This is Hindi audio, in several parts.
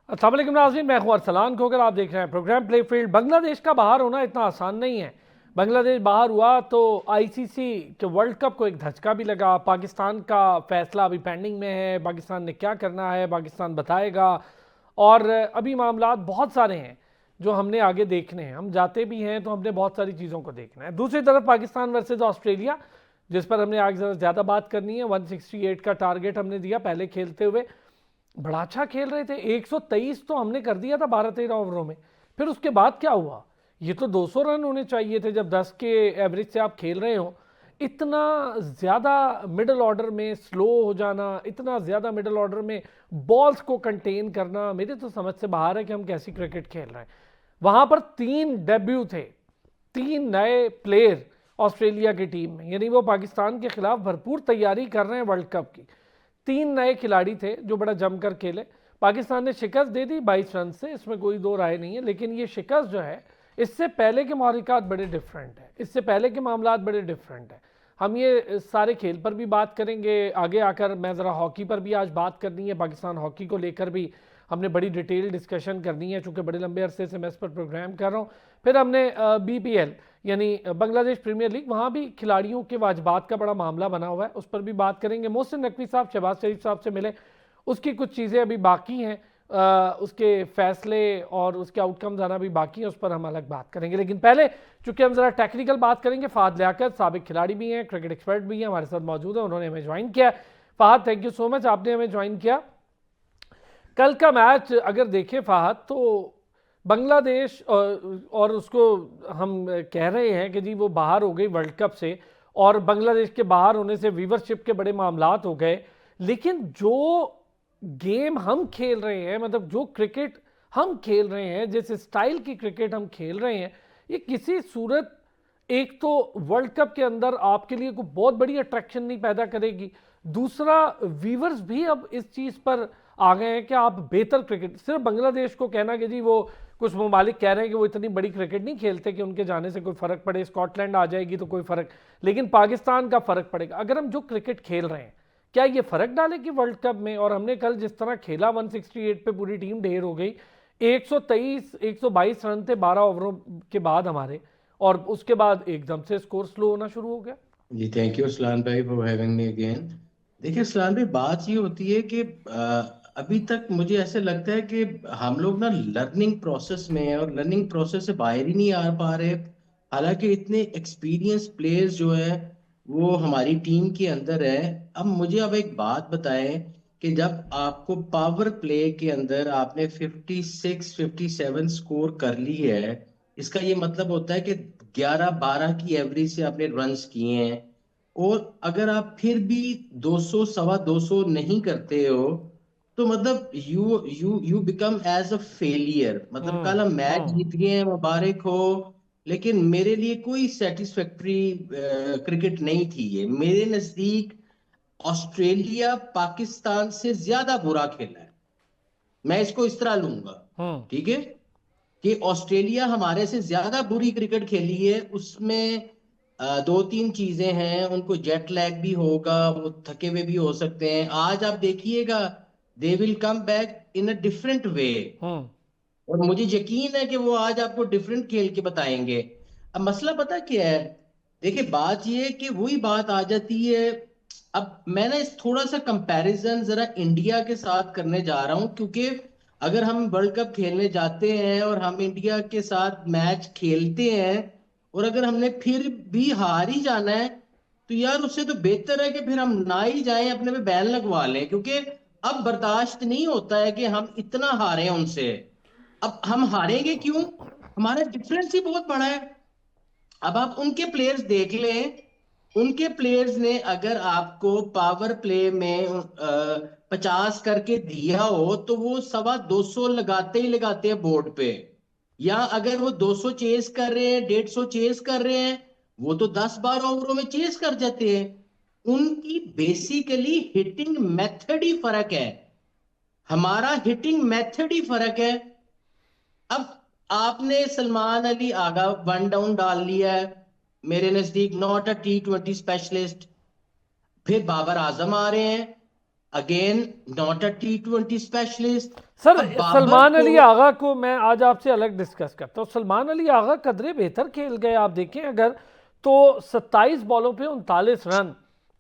अस्सलाम वालेकुम नाज़रीन, मैं हूं अरसलान खोकर। आप देख रहे हैं प्रोग्राम प्ले फील्ड। बांग्लादेश का बाहर होना इतना आसान नहीं है। बांग्लादेश बाहर हुआ तो आईसीसी के वर्ल्ड कप को एक धचका भी लगा। पाकिस्तान का फैसला अभी पेंडिंग में है, पाकिस्तान ने क्या करना है पाकिस्तान बताएगा। और अभी मामलात बहुत सारे हैं जो हमने आगे देखने हैं। हम जाते भी हैं तो हमने बहुत सारी चीज़ों को देखना है। दूसरी तरफ पाकिस्तान वर्सेज ऑस्ट्रेलिया, जिस पर हमने आज ज़्यादा बात करनी है। 168 का टारगेट हमने दिया पहले खेलते हुए। बड़ा अच्छा खेल रहे थे, 123 तो हमने कर दिया था 12-13 ओवरों में। फिर उसके बाद क्या हुआ? ये तो 200 रन होने चाहिए थे जब 10 के एवरेज से आप खेल रहे हो। इतना ज़्यादा मिडल ऑर्डर में स्लो हो जाना, इतना ज़्यादा मिडल ऑर्डर में बॉल्स को कंटेन करना, मेरे तो समझ से बाहर है कि हम कैसी क्रिकेट खेल रहे हैं। वहां पर 3 डेब्यू थे, 3 नए प्लेयर ऑस्ट्रेलिया की टीम में, यानी वो पाकिस्तान के खिलाफ भरपूर तैयारी कर रहे हैं वर्ल्ड कप की। 3 नए खिलाड़ी थे जो बड़ा जमकर खेले। पाकिस्तान ने शिकस्त दे दी 22 रन से, इसमें कोई दो राय नहीं है। लेकिन ये शिकस्त जो है, इससे पहले के महरिकात बड़े डिफरेंट है, इससे पहले के मामलात बड़े डिफरेंट है। हम ये सारे खेल पर भी बात करेंगे आगे आकर। मैं ज़रा हॉकी पर भी आज बात करनी है, पाकिस्तान हॉकी को लेकर भी हमने बड़ी डिटेल डिस्कशन करनी है, चूँकि बड़े लंबे अरसे से मैं इस पर प्रोग्राम कर रहा हूँ। फिर हमने बीपीएल यानी बांग्लादेश प्रीमियर लीग, वहाँ भी खिलाड़ियों के वाजबात का बड़ा मामला बना हुआ है, उस पर भी बात करेंगे। मोहसिन नकवी साहब शहबाज शरीफ साहब से मिले, उसकी कुछ चीज़ें अभी बाकी हैं, उसके फैसले और उसके आउटकम्स आना भी बाकी हैं, उस पर हम अलग बात करेंगे। लेकिन पहले चूंकि हम ज़रा टेक्निकल बात करेंगे, फ़ाहद लियाकत साबिक खिलाड़ी भी हैं, क्रिकेट एक्सपर्ट भी हैं, हमारे साथ मौजूद हैं, उन्होंने हमें ज्वाइन किया। Fahadh, thank you so much, आपने हमें ज्वाइन किया। कल का मैच अगर देखें फ़ाहद, तो बांग्लादेश और उसको हम कह रहे हैं कि जी वो बाहर हो गई वर्ल्ड कप से, और बांग्लादेश के बाहर होने से व्यूवरशिप के बड़े मामलात हो गए। लेकिन जो गेम हम खेल रहे हैं, मतलब जो क्रिकेट हम खेल रहे हैं, जिस स्टाइल की क्रिकेट हम खेल रहे हैं, ये किसी सूरत एक तो वर्ल्ड कप के अंदर आपके लिए कोई बहुत बड़ी अट्रैक्शन नहीं पैदा करेगी। दूसरा, व्यूवर्स भी अब इस चीज़ पर आ गए हैं कि आप बेहतर क्रिकेट, सिर्फ बांग्लादेश को कहना कि जी वो कुछ ममालिक कह रहे हैं कि वो इतनी बड़ी क्रिकेट नहीं खेलते कि उनके जाने से कोई फ़र्क पड़े, स्कॉटलैंड आ जाएगी तो कोई फ़र्क, लेकिन पाकिस्तान का फ़र्क पड़ेगा। अगर हम जो क्रिकेट खेल रहे हैं, क्या ये फ़र्क डालेगी वर्ल्ड कप में? और हमने कल जिस तरह खेला, 168 पे पूरी टीम ढेर हो गई। 122 रन थे 12 ओवरों के बाद हमारे, और उसके बाद एकदम से स्कोर स्लो होना शुरू हो गया। जी थैंक यू सलान भाई फॉर हैविंग मी अगेन। देखिए सलान भाई, बात ये होती है कि अभी तक मुझे ऐसे लगता है कि हम लोग ना लर्निंग प्रोसेस में हैं और लर्निंग प्रोसेस से बाहर ही नहीं आ पा रहे। हालांकि इतने एक्सपीरियंस प्लेयर्स जो है वो हमारी टीम के अंदर है। अब एक बात बताएं कि जब आपको पावर प्ले के अंदर आपने 56 57 स्कोर कर ली है, इसका ये मतलब होता है कि 11 12 की एवरेज से आपने रन्स किए हैं। और अगर आप फिर भी 200 सवा 200 नहीं करते हो तो मतलब you become as a failure. मतलब कल हम मैच हम्म। जीत गए हैं, मुबारक हो, लेकिन मेरे लिए कोई सेटिस्फैक्ट्री क्रिकेट नहीं थी। ये मेरे नजदीक ऑस्ट्रेलिया पाकिस्तान से ज्यादा बुरा खेला है, मैं इसको इस तरह लूंगा। हम्म। ठीक है कि ऑस्ट्रेलिया हमारे से ज्यादा बुरी क्रिकेट खेली है। उसमें दो तीन चीजें हैं, उनको जेट लैग भी होगा, वो थके हुए भी हो सकते हैं। आज आप देखिएगा, they will come back in a different way, hmm. और मुझे यकीन है कि वो आज आपको डिफरेंट खेल के बताएंगे। अब मसला पता क्या है? देखिए बात ये है कि वही बात आ जाती है। अब मैं ना इस थोड़ा सा कंपैरिजन जरा इंडिया के साथ करने जा रहा हूं, क्योंकि अगर हम वर्ल्ड कप खेलने जाते हैं और हम इंडिया के साथ मैच खेलते हैं और अगर हमने फिर भी हार ही जाना है, तो यार उससे तो बेहतर है कि फिर हम ना ही जाएं, अपने पे बैन लगवा लें। क्योंकि अब बर्दाश्त नहीं होता है कि हम इतना हारे उनसे। अब हम हारेंगे क्यों? हमारा डिफरेंस ही बहुत बड़ा है। अब आप उनके प्लेयर्स देख लें, उनके प्लेयर्स ने अगर आपको पावर प्ले में 50 करके दिया हो तो वो सवा 200 लगाते ही लगाते हैं बोर्ड पे। या अगर वो 200 चेस कर रहे हैं, 150 चेस कर रहे हैं, वो तो 10 12 ओवरों में चेस कर जाते हैं। उनकी बेसिकली हिटिंग मेथड ही फर्क है, हमारा हिटिंग मेथड ही फर्क है। अब आपने सलमान अली आगा वन डाउन डाल लिया है, मेरे नजदीक नॉट अ T20 स्पेशलिस्ट। फिर बाबर आजम आ रहे हैं, again not a T20 specialist. Sir अब बाबर सलमान को अली आगा को मैं आज आपसे अलग डिस्कस करता हूँ। सलमान अली आगा कदरे बेहतर खेल गए, आप देखें अगर तो 27 बॉलों पे 39 रन,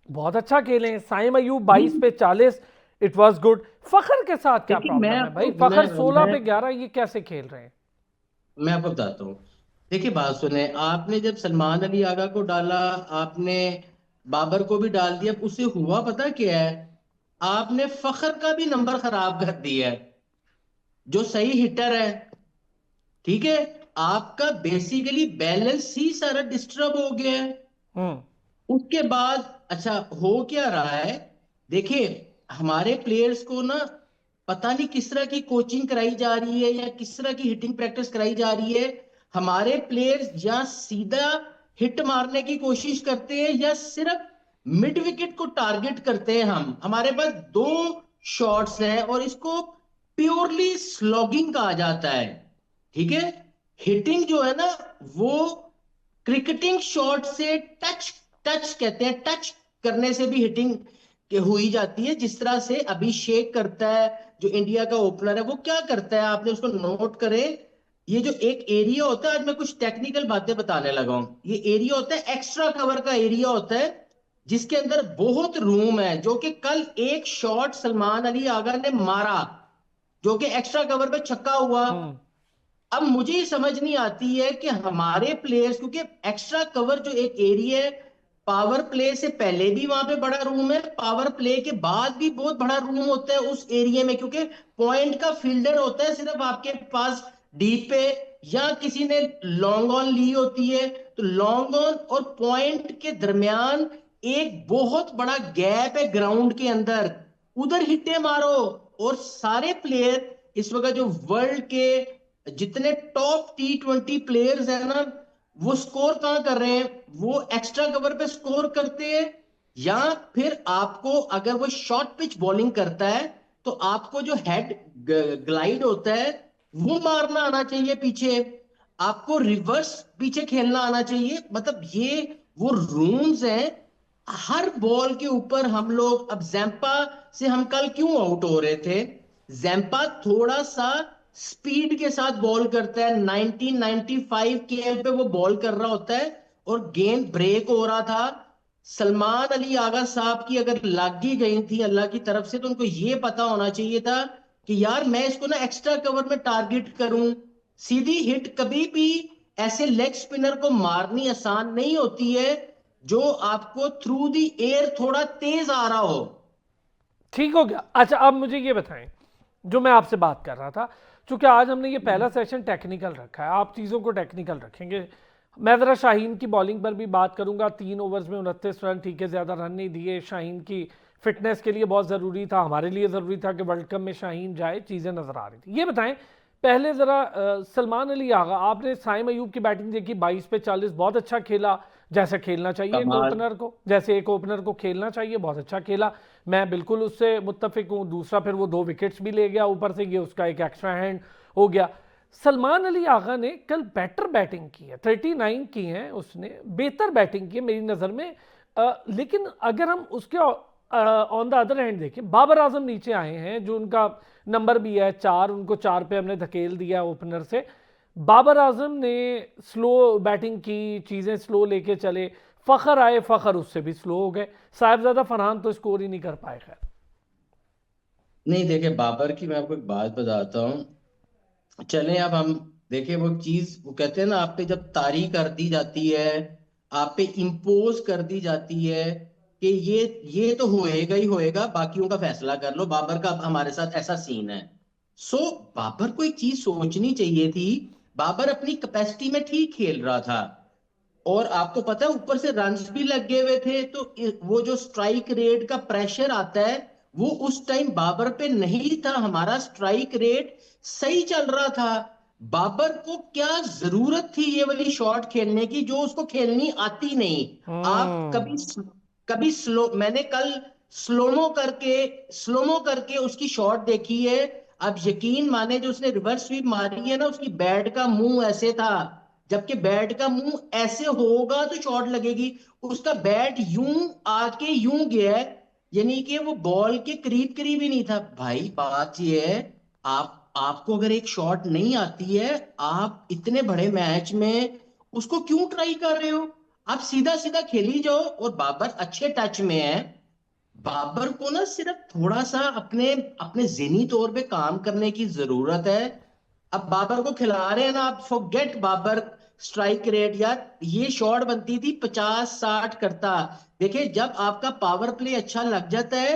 बहुत अच्छा खेले हैं। साइम अयूब 22 पे 40, इट वाज गुड। फखर के साथ क्या देखिए प्रॉब्लम है भाई? फखर 16 पे 11, ये कैसे खेल रहे हैं? मैं आपको बताता हूँ। देखिए बात सुने, आपने जब सलमान अली आगा को डाला, आपने बाबर को भी डाल दिया, उससे हुआ पता क्या है? आपने फखर का भी नंबर खराब कर दिया है, जो सही हिटर है। ठीक है, आपका बेसिकली बैलेंस ही सारा डिस्टर्ब हो गया है। हम्म। उसके बाद अच्छा हो क्या रहा है? देखिए, हमारे प्लेयर्स को ना पता नहीं किस तरह की कोचिंग कराई जा रही है या किस तरह की हिटिंग प्रैक्टिस कराई जा रही है। हमारे प्लेयर्स या सीधा हिट मारने की कोशिश करते हैं या सिर्फ मिड विकेट को टारगेट करते हैं। हमारे पास दो शॉट्स हैं और इसको प्योरली स्लॉगिंग कहा जाता है। ठीक है, हिटिंग जो है ना, वो क्रिकेटिंग शॉट से टच, टच कहते हैं, टच करने से भी हिटिंग के हुई जाती है। जिस तरह से अभिषेक करता है, जो इंडिया का ओपनर है, वो क्या करता है, आपने उसको नोट करे। ये जो एक एरिया होता है, आज मैं कुछ टेक्निकल बातें बताने लगा हूं, ये एरिया होता है एक्स्ट्रा कवर का एरिया होता है, जिसके अंदर बहुत रूम है। जो कि कल एक शॉट सलमान अली आगा ने मारा, जो कि एक्स्ट्रा कवर पे छक्का हुआ। हम्म। अब मुझे ये समझ नहीं आती है कि हमारे प्लेयर्स, क्योंकि एक्स्ट्रा कवर जो एक एरिया है, पावर प्ले से पहले भी वहां पे बड़ा रूम है, पावर प्ले के बाद भी बहुत बड़ा रूम होता है उस एरिया में, क्योंकि पॉइंट का फील्डर होता है सिर्फ आपके पास डीप पे, या किसी ने लॉन्ग ऑन ली होती है, तो लॉन्ग ऑन और पॉइंट के दरमियान एक बहुत बड़ा गैप है ग्राउंड के अंदर, उधर हिट्टे मारो। और सारे प्लेयर इस वक्त जो वर्ल्ड के जितने टॉप T20 प्लेयर्स हैं ना, वो स्कोर कहाँ कर रहे हैं? वो एक्स्ट्रा कवर पे स्कोर करते हैं, या फिर आपको अगर वो शॉर्ट पिच बॉलिंग करता है तो आपको जो हेड ग्लाइड होता है वो मारना आना चाहिए पीछे, आपको रिवर्स पीछे खेलना आना चाहिए। मतलब ये वो रूल्स हैं। हर बॉल के ऊपर हम लोग, अब जैम्पा से हम कल क्यों आउट हो रहे थे? जैम्पा थोड़ा सा स्पीड के साथ बॉल करता है, 1995 km पे वो बॉल कर रहा होता है और गेंद ब्रेक हो रहा था। सलमान अली आगा साहब की अगर लग ही गई थी अल्लाह की तरफ से, तो उनको ये पता होना चाहिए था कि यार मैं इसको ना एक्स्ट्रा कवर में टारगेट करूं। सीधी हिट कभी भी ऐसे लेग स्पिनर को मारनी आसान नहीं होती है, जो आपको थ्रू दी एयर थोड़ा तेज आ रहा हो। ठीक हो गया। अच्छा अब मुझे ये बताएं, जो मैं आपसे बात कर रहा था, चूंकि आज हमने ये पहला सेशन टेक्निकल रखा है, आप चीज़ों को टेक्निकल रखेंगे। मैं ज़रा शाहीन की बॉलिंग पर भी बात करूंगा। 3 ओवर्स में 29 रन, ठीक है, ज़्यादा रन नहीं दिए। शाहीन की फिटनेस के लिए बहुत ज़रूरी था, हमारे लिए ज़रूरी था कि वर्ल्ड कप में शाहीन जाए, चीज़ें नज़र आ रही थी। ये बताएं पहले ज़रा, सलमान अली आगा, आपने साइम अयूब की बैटिंग देखी, 22 पे 40, बहुत अच्छा खेला, जैसे खेलना चाहिए एक कमाल। ओपनर को, जैसे एक ओपनर को खेलना चाहिए, बहुत अच्छा खेला। मैं बिल्कुल उससे मुत्तफिक हूँ। दूसरा फिर वो 2 विकेट्स भी ले गया ऊपर से, ये उसका एक एक्स्ट्रा हैंड हो गया। सलमान अली आगा ने कल बेटर बैटिंग की है, 39 की है उसने, बेहतर बैटिंग की है मेरी नज़र में। लेकिन अगर हम उसके ऑन द अदर हैंड देखें, बाबर आजम नीचे आए हैं, जो उनका नंबर भी है 4, उनको 4 पे हमने धकेल दिया ओपनर से। बाबर आजम ने स्लो बैटिंग की, चीज़ें स्लो लेके चले। फ़खर आए, फ़खर उससे भी स्लो हो गए। साहिबजादा फरहान तो स्कोर ही नहीं कर पाए। खैर, नहीं, देखिए बाबर की मैं आपको एक बात बताता हूँ। चलें अब हम देखें वो चीज, वो कहते हैं ना, आप पे जब तारी कर दी जाती है, आप पे इम्पोज कर दी जाती है कि ये तो होएगा ही होएगा, बाकियों का फैसला कर लो। बाबर का अब हमारे साथ ऐसा सीन है। सो बाबर को एक चीज सोचनी चाहिए थी। बाबर अपनी कैपेसिटी में ठीक खेल रहा था, और आपको पता है ऊपर से रन्स भी लगे हुए थे, तो वो जो स्ट्राइक रेट का प्रेशर आता है, वो उस टाइम बाबर पे नहीं था। हमारा स्ट्राइक रेट सही चल रहा था। बाबर को क्या जरूरत थी ये वाली शॉट खेलने की, जो उसको खेलनी आती नहीं। आप कभी कभी स्लो, मैंने कल स्लोमो करके उसकी शॉट देखी है। अब यकीन माने, जो उसने रिवर्स स्वीप मारी है ना, उसकी बैट का मुंह ऐसे था, जबकि बैट का मुंह ऐसे होगा तो शॉट लगेगी। उसका बैट यूं आके यूं गया है, यानी कि वो बॉल के करीब करीब ही नहीं था। भाई बात ये है, आपको अगर एक शॉट नहीं आती है, आप इतने बड़े मैच में उसको क्यों ट्राई कर रहे हो? आप सीधा सीधा खेली जाओ। और बाबर अच्छे टच में है। बाबर को ना सिर्फ थोड़ा सा अपने अपने ज़हनी तौर पे काम करने की जरूरत है। अब बाबर को खिला रहे हैं ना, आप फॉरगेट बाबर स्ट्राइक रेट। यार ये शॉट बनती थी 50-60 करता। देखिए जब आपका पावर प्ले अच्छा लग जाता है।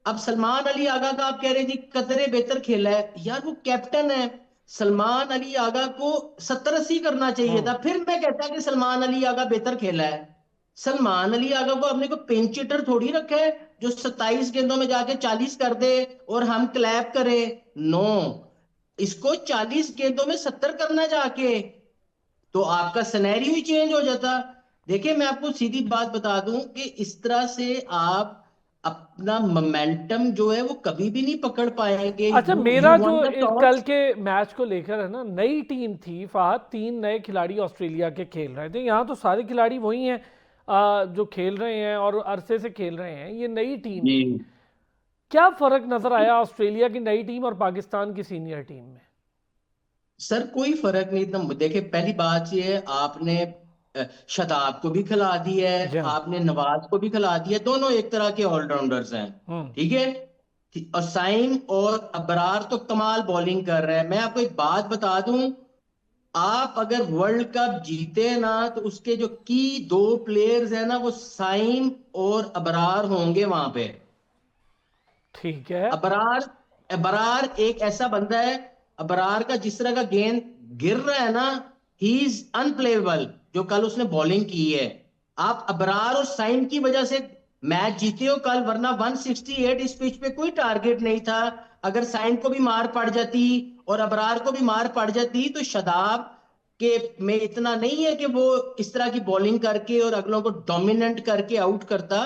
अब सलमान अली आगा का आप कह रहे जी कतरे बेहतर खेला है, यार वो कैप्टन है। सलमान अली आगा को 70-80 करना चाहिए था, हम्म। फिर मैं कहता कि सलमान अली आगा बेहतर खेला है। सलमान अली आगा को अपने को पिंच हिटर थोड़ी रखा है जो 27 गेंदों में जाके 40 कर दे और हम क्लैप करें। नो, इसको 40 गेंदों में 70 करना जाके, तो आपका सिनेरियो ही चेंज हो जाता। देखिए मैं आपको सीधी बात बता दूं कि इस तरह से आप अपना मोमेंटम जो है वो कभी भी नहीं पकड़ पाएंगे। अच्छा, यू यू मेरा जो वांट द इस कल टॉस। के मैच को लेकर है ना, नई टीम थी फहद, 3 नए खिलाड़ी ऑस्ट्रेलिया के खेल रहे थे। यहाँ तो सारे खिलाड़ी वही हैं जो खेल रहे हैं और अरसे से खेल रहे हैं। ये नई टीम जी थी। क्या फर्क नजर आया ऑस्ट्रेलिया की नई टीम और पाकिस्तान की सीनियर टीम में? सर कोई फर्क नहीं इतना। देखिए पहली बात ये है, आपने शताब को भी खिला दी है, जी हाँ। आपने नवाज को भी खिला दिया। दोनों एक तरह के ऑलराउंडर्स हैं। हम्म। ठीक है। और साइम और अबरार तो कमाल बॉलिंग कर रहे हैं। मैं आपको एक बात बता दूं, आप अगर वर्ल्ड कप जीते ना तो उसके जो की दो प्लेयर्स हैं ना, वो साइम और अबरार होंगे वहां पे। ठीक है। अबरार अबरार एक ऐसा बंदा है। अबरार का जिस तरह का गेंद गिर रहा है ना, ही इज अनप्लेएबल। जो कल उसने बॉलिंग की है, आप अबरार और साइम की वजह से मैच जीते हो कल, वरना 168 इस पिच पे कोई टारगेट नहीं था। अगर साइम को भी मार पड़ जाती और अबरार को भी मार पड़ जाती तो शादाब के में इतना नहीं है कि वो इस तरह की बॉलिंग करके और अगलों को डोमिनेंट करके आउट करता।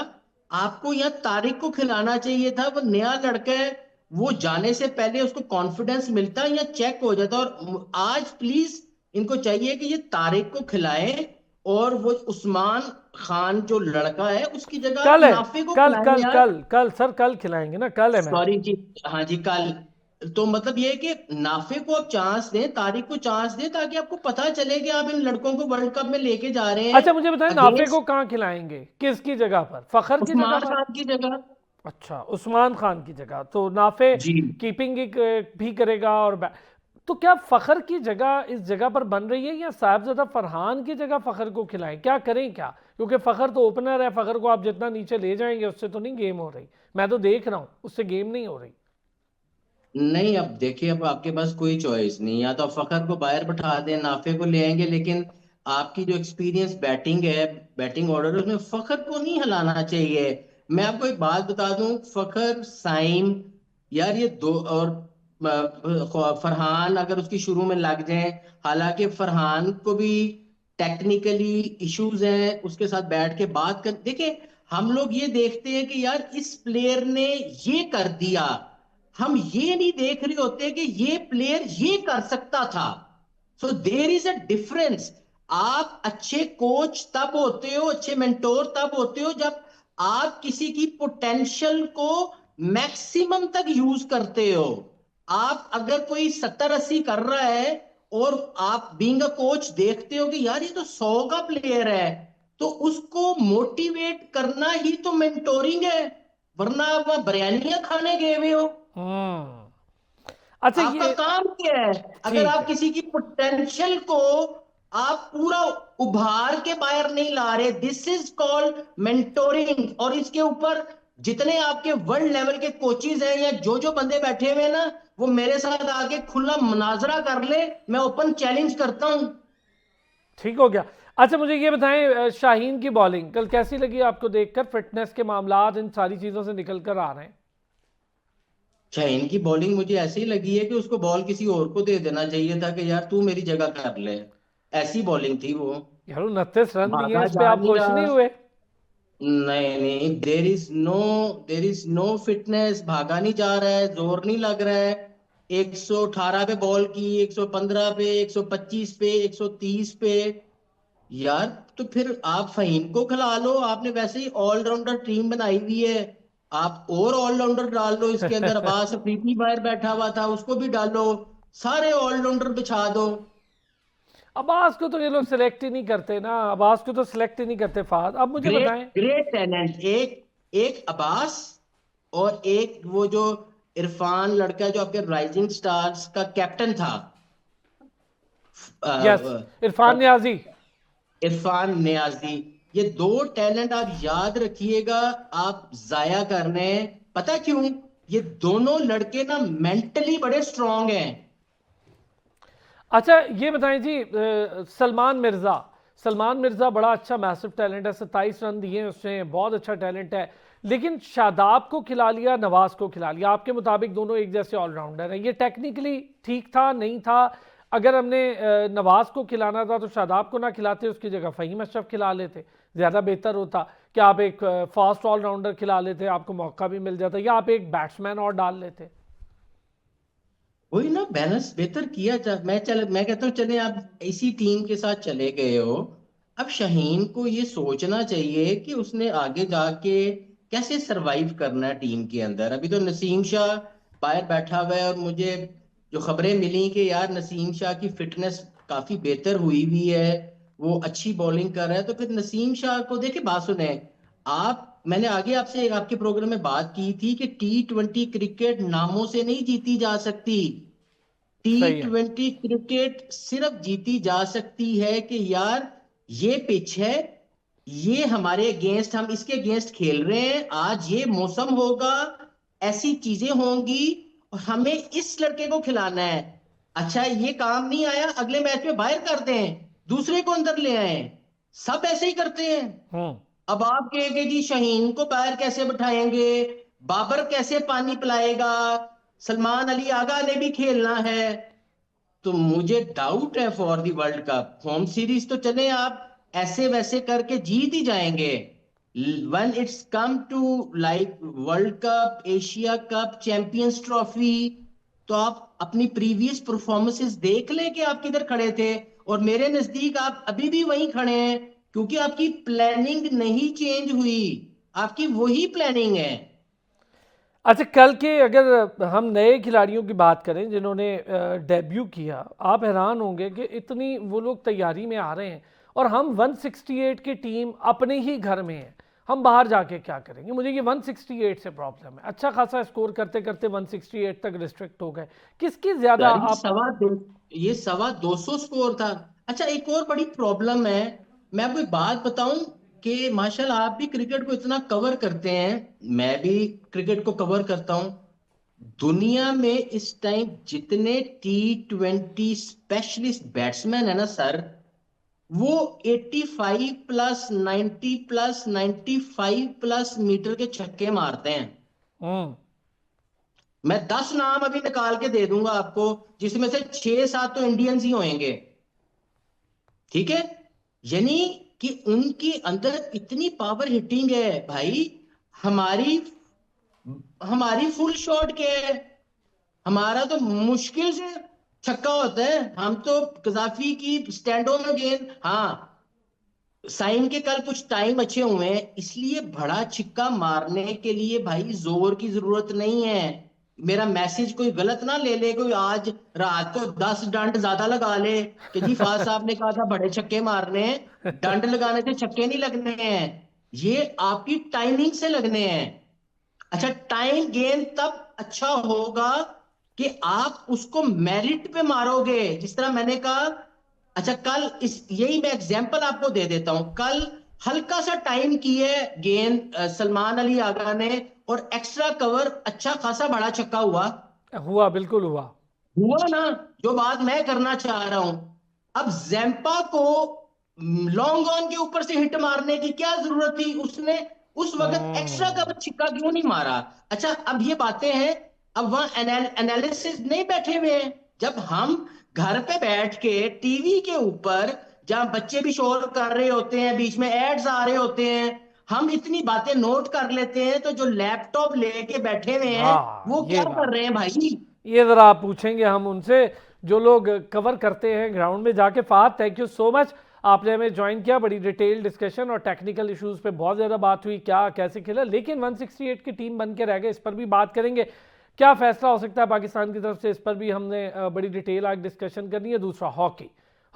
आपको यहाँ तारिक को खिलाना चाहिए था, वो नया लड़का है। वो जाने से पहले उसको कॉन्फिडेंस मिलता या चेक हो जाता। और आज प्लीज इनको चाहिए कि ये तारिक को खिलाएं और वो उस्मान खान जो लड़का है उसकी जगह आप कल है। नाफे को कल खिलाएं कल यार। कल कल सर, कल खिलाएंगे ना, कल है मैच। सॉरी जी। हाँ जी कल। तो मतलब ये है कि नाफे को आप चांस दें, तारिक को चांस दें, ताकि आपको पता चले कि आप इन लड़कों को वर्ल्ड कप में लेके जा रहे हैं अच्छा, मुझे बताएं, नाफे को अगेंस्ट कहाँ खिलाएंगे? किसकी जगह पर? फखर की जगह उस्मान पर? खान की जगह। अच्छा, उस्मान खान की जगह तो नाफे जी कीपिंग भी करेगा और तो क्या फखर की जगह इस जगह पर बन रही है या साहबजादा फरहान की जगह फखर को खिलाएं? क्या करें क्या? क्योंकि फखर तो ओपनर है, फखर को आप जितना नीचे ले जाएंगे उससे तो नहीं गेम हो रही। मैं तो देख रहा हूं उससे गेम नहीं हो रही। नहीं, अब देखिए अब आपके पास कोई चॉइस नहीं, या तो आप फखर को बाहर बैठा दें, नाफे को ले आएंगे, लेकिन आपकी जो एक्सपीरियंस बैटिंग है, बैटिंग ऑर्डर, उसमें फखर को नहीं हिलाना चाहिए। मैं आपको एक बात बता दूं, फखर साइम, यार ये दो और फरहान अगर उसकी शुरू में लग जाए, हालांकि फरहान को भी टेक्निकली इश्यूज हैं, उसके साथ बैठ के बात कर। देखिए हम लोग ये देखते हैं कि यार इस प्लेयर ने ये कर दिया, हम ये नहीं देख रहे होते कि ये प्लेयर ये कर सकता था। सो देर इज अ डिफरेंस। आप अच्छे कोच तब होते हो, अच्छे मेंटोर तब होते हो, जब आप किसी की पोटेंशियल को मैक्सिमम तक यूज करते हो। आप अगर कोई 70-80 कर रहा है और आप बीइंग अ कोच देखते हो कि यार ये तो 100 का प्लेयर है, तो उसको मोटिवेट करना ही तो मेंटोरिंग है। वरना आप वहां बिरयानियां खाने गए हुए हो। हम्म। अच्छा, आपका ये काम क्या है? अगर ठीक आप है। किसी की पोटेंशियल को आप पूरा उभार के बाहर नहीं ला रहे, दिस इज कॉल्ड मेंटोरिंग। और इसके ऊपर जितने आपके वर्ल्ड लेवल के कोचेज हैं या जो जो बंदे बैठे हुए हैं ना, वो मेरे साथ आके खुला मुनाजरा कर ले, मैं ओपन चैलेंज करता हूं। ठीक हो गया। अच्छा, मुझे ये बताएं, शाहीन की बॉलिंग कल कैसी लगी आपको देखकर? फिटनेस के मामलात इन सारी चीज़ों से निकल कर आ रहे हैं। अच्छा, इनकी बॉलिंग मुझे ऐसी लगी है कि उसको बॉल किसी और को दे देना चाहिए था कि यार तू मेरी जगह कर ले। ऐसी बॉलिंग थी वो। यार 29 रन दिए हैं, भागा इस पे जा आप नहीं खुश रहा। नहीं हुए? नहीं नहीं, देर इज नो फिटनेस। भागा नहीं जा रहा है, जोर नहीं लग रहा है। 118 पे बॉल की, 115 पे, 125 पे, 130 पे। यार तो फिर आप फहीम को खिला लो, आपने वैसे ही ऑलराउंडर टीम बनाई हुई है। आप और ऑलराउंडर डाल लो इसके अंदर, अब्बास अफरीदी बाहर बैठा हुआ था, उसको भी डालो, सारे ऑलराउंडर बिछा दो। अब्बास को तो ये लोग सिलेक्ट ही नहीं करते ना, अब्बास को तो सिलेक्ट ही नहीं करते फाद। अब मुझे ग्रेट बताएं। ग्रेट टैलेंट, एक एक अब्बास और एक वो जो इरफान लड़का जो आपके राइजिंग स्टार्स का कैप्टन था, यस, अ, इरफान नियाजी। इरफान नियाजी। ये दो टैलेंट आप याद रखिएगा, आप जाया कर रहे हैं। पता क्यों? ये दोनों लड़के ना मेंटली बड़े स्ट्रांग हैं। अच्छा ये बताएं जी, सलमान मिर्जा, सलमान मिर्जा बड़ा अच्छा मैसिव टैलेंट है, 27 रन दिए हैं उसने, बहुत अच्छा टैलेंट है। लेकिन शादाब को खिला लिया, नवाज को खिला लिया, आपके मुताबिक दोनों एक जैसे ऑलराउंडर हैं, ये टेक्निकली ठीक था नहीं था? अगर हमने नवाज को खिलाना था तो शादाब को ना खिलाते, उसकी जगह फ़हीम अशरफ खिला लेते, ज़्यादा बेहतर होता। कि आप एक फास्ट ऑलराउंडर खिला लेते, आपको मौका भी मिल जाता, या आप एक बैट्समैन और डाल लेते। वही ना, बैलेंस बेहतर किया जा। मैं कहता हूँ चले आप इसी टीम के साथ चले गए हो, अब शाहीन को ये सोचना चाहिए कि उसने आगे जाके कैसे सरवाइव करना है टीम के अंदर। अभी तो नसीम शाह बाहर बैठा हुआ है, और मुझे जो खबरें मिली कि यार नसीम शाह की फिटनेस काफी बेहतर हुई हुई है, वो अच्छी बॉलिंग कर रहा है। तो फिर नसीम शाह को देखे, बात सुने आप, मैंने आगे आपसे आपके प्रोग्राम में बात की थी कि T20 क्रिकेट नामों से नहीं जीती जा सकती। टी सही है। ट्वेंटी क्रिकेट सिर्फ जीती जा सकती है कि यार ये पिच है, ये हमारे अगेंस्ट, हम इसके अगेंस्ट खेल रहे हैं, आज ये मौसम होगा, ऐसी चीजें होंगी, और हमें इस लड़के को खिलाना है। अच्छा ये काम नहीं आया, अगले मैच में बाहर कर दें, दूसरे को अंदर ले आए। सब ऐसे ही करते हैं। हम्म। अब आप कहेंगे जी शाहीन को बाहर कैसे बिठाएंगे, बाबर कैसे पानी पिलाएगा, सलमान अली आगा ने भी खेलना है। तो मुझे डाउट है for the world cup. Home series तो चले आप ऐसे वैसे करके जीत ही जाएंगे, when it's come to like world cup, Asia cup, champions trophy, तो आप अपनी प्रीवियस परफॉर्मेंसेस देख लें कि आप किधर खड़े थे। और मेरे नजदीक आप अभी भी वहीं खड़े हैं, क्योंकि आपकी प्लानिंग नहीं चेंज हुई, आपकी वही प्लानिंग है। अच्छा कल के अगर हम नए खिलाड़ियों की बात करें जिन्होंने डेब्यू किया, आप हैरान होंगे कि इतनी वो लोग तैयारी में आ रहे हैं, और हम 168 की टीम अपने ही घर में है, हम बाहर जाके क्या करेंगे? मुझे ये 168 से प्रॉब्लम है। अच्छा खासा स्कोर करते करते 168 तक रिस्ट्रिक्ट हो गए। किसकी ज्यादा यार आप। ये 225 स्कोर था। अच्छा एक और बड़ी प्रॉब्लम है, मैं आपको एक बात बताऊं कि माशाल्लाह आप भी क्रिकेट को इतना कवर करते हैं, मैं भी क्रिकेट को कवर करता हूं। दुनिया में इस टाइम जितने T20 स्पेशलिस्ट बैट्समैन है ना सर, वो 85 प्लस, 90 प्लस, 95 प्लस मीटर के छक्के मारते हैं। हम्म। मैं 10 नाम अभी निकाल के दे दूंगा आपको, जिसमें से 6-7 तो इंडियंस ही होंगे। ठीक है, यानी कि उनके अंदर इतनी पावर हिटिंग है भाई। हमारी हमारी फुल शॉट क्या है? हमारा तो मुश्किल से छक्का होता है। हम तो कजाफी की स्टैंडों में गेंद, हाँ साइन के कल कुछ टाइम अच्छे हुए हैं, इसलिए बड़ा छिक्का मारने के लिए भाई जोर की जरूरत नहीं है। मेरा मैसेज कोई गलत ना ले ले, कोई आज रात को 10 डंड ज्यादा लगा ले कि जी फाज साहब ने कहा था बड़े छक्के मारने हैं। डंड लगाने से छक्के नहीं लगने हैं, ये आपकी टाइमिंग से लगने हैं। अच्छा टाइम गेम तब अच्छा होगा कि आप उसको मेरिट पे मारोगे, जिस तरह मैंने कहा। अच्छा कल इस यही मैं एग्जांपल आपको दे देता हूं, कल हल्का सा टाइम की है गेंद सलमान अली आगा ने, और एक्स्ट्रा कवर अच्छा खासा बड़ा छक्का हुआ। हुआ, बिल्कुल हुआ। हुआ ना, जो बात मैं करना चाह रहा हूं। अब जैम्पा को लॉन्ग ऑन के ऊपर से हिट मारने की क्या जरूरत थी? उसने उस वक्त एक्स्ट्रा का हम्म। छिक्का क्यों नहीं मारा? अच्छा अब ये बातें हैं, अब वहां एनालिसिस नहीं बैठे हुए हैं। जब हम घर पे बैठ के टीवी के ऊपर, जहां बच्चे भी शोर कर रहे होते हैं, बीच में एड्स आ रहे होते हैं, हम इतनी बातें नोट कर लेते हैं, तो जो लैपटॉप लेके बैठे हुए हैं हाँ वो क्या ये कर बात, रहे हैं भाई? ये ज़रा आप पूछेंगे हम उनसे जो लोग कवर करते हैं ग्राउंड में जाके। Fahadh, thank you so much. आपने हमें ज्वाइन किया, बड़ी डिटेल डिस्कशन और टेक्निकल इश्यूज पे बहुत ज़्यादा बात हुई, क्या कैसे खेला, लेकिन 168 की टीम बन के रह गए, इस पर भी बात करेंगे। क्या फैसला हो सकता है पाकिस्तान की तरफ से, इस पर भी हमने बड़ी डिटेल आज डिस्कशन करनी है। दूसरा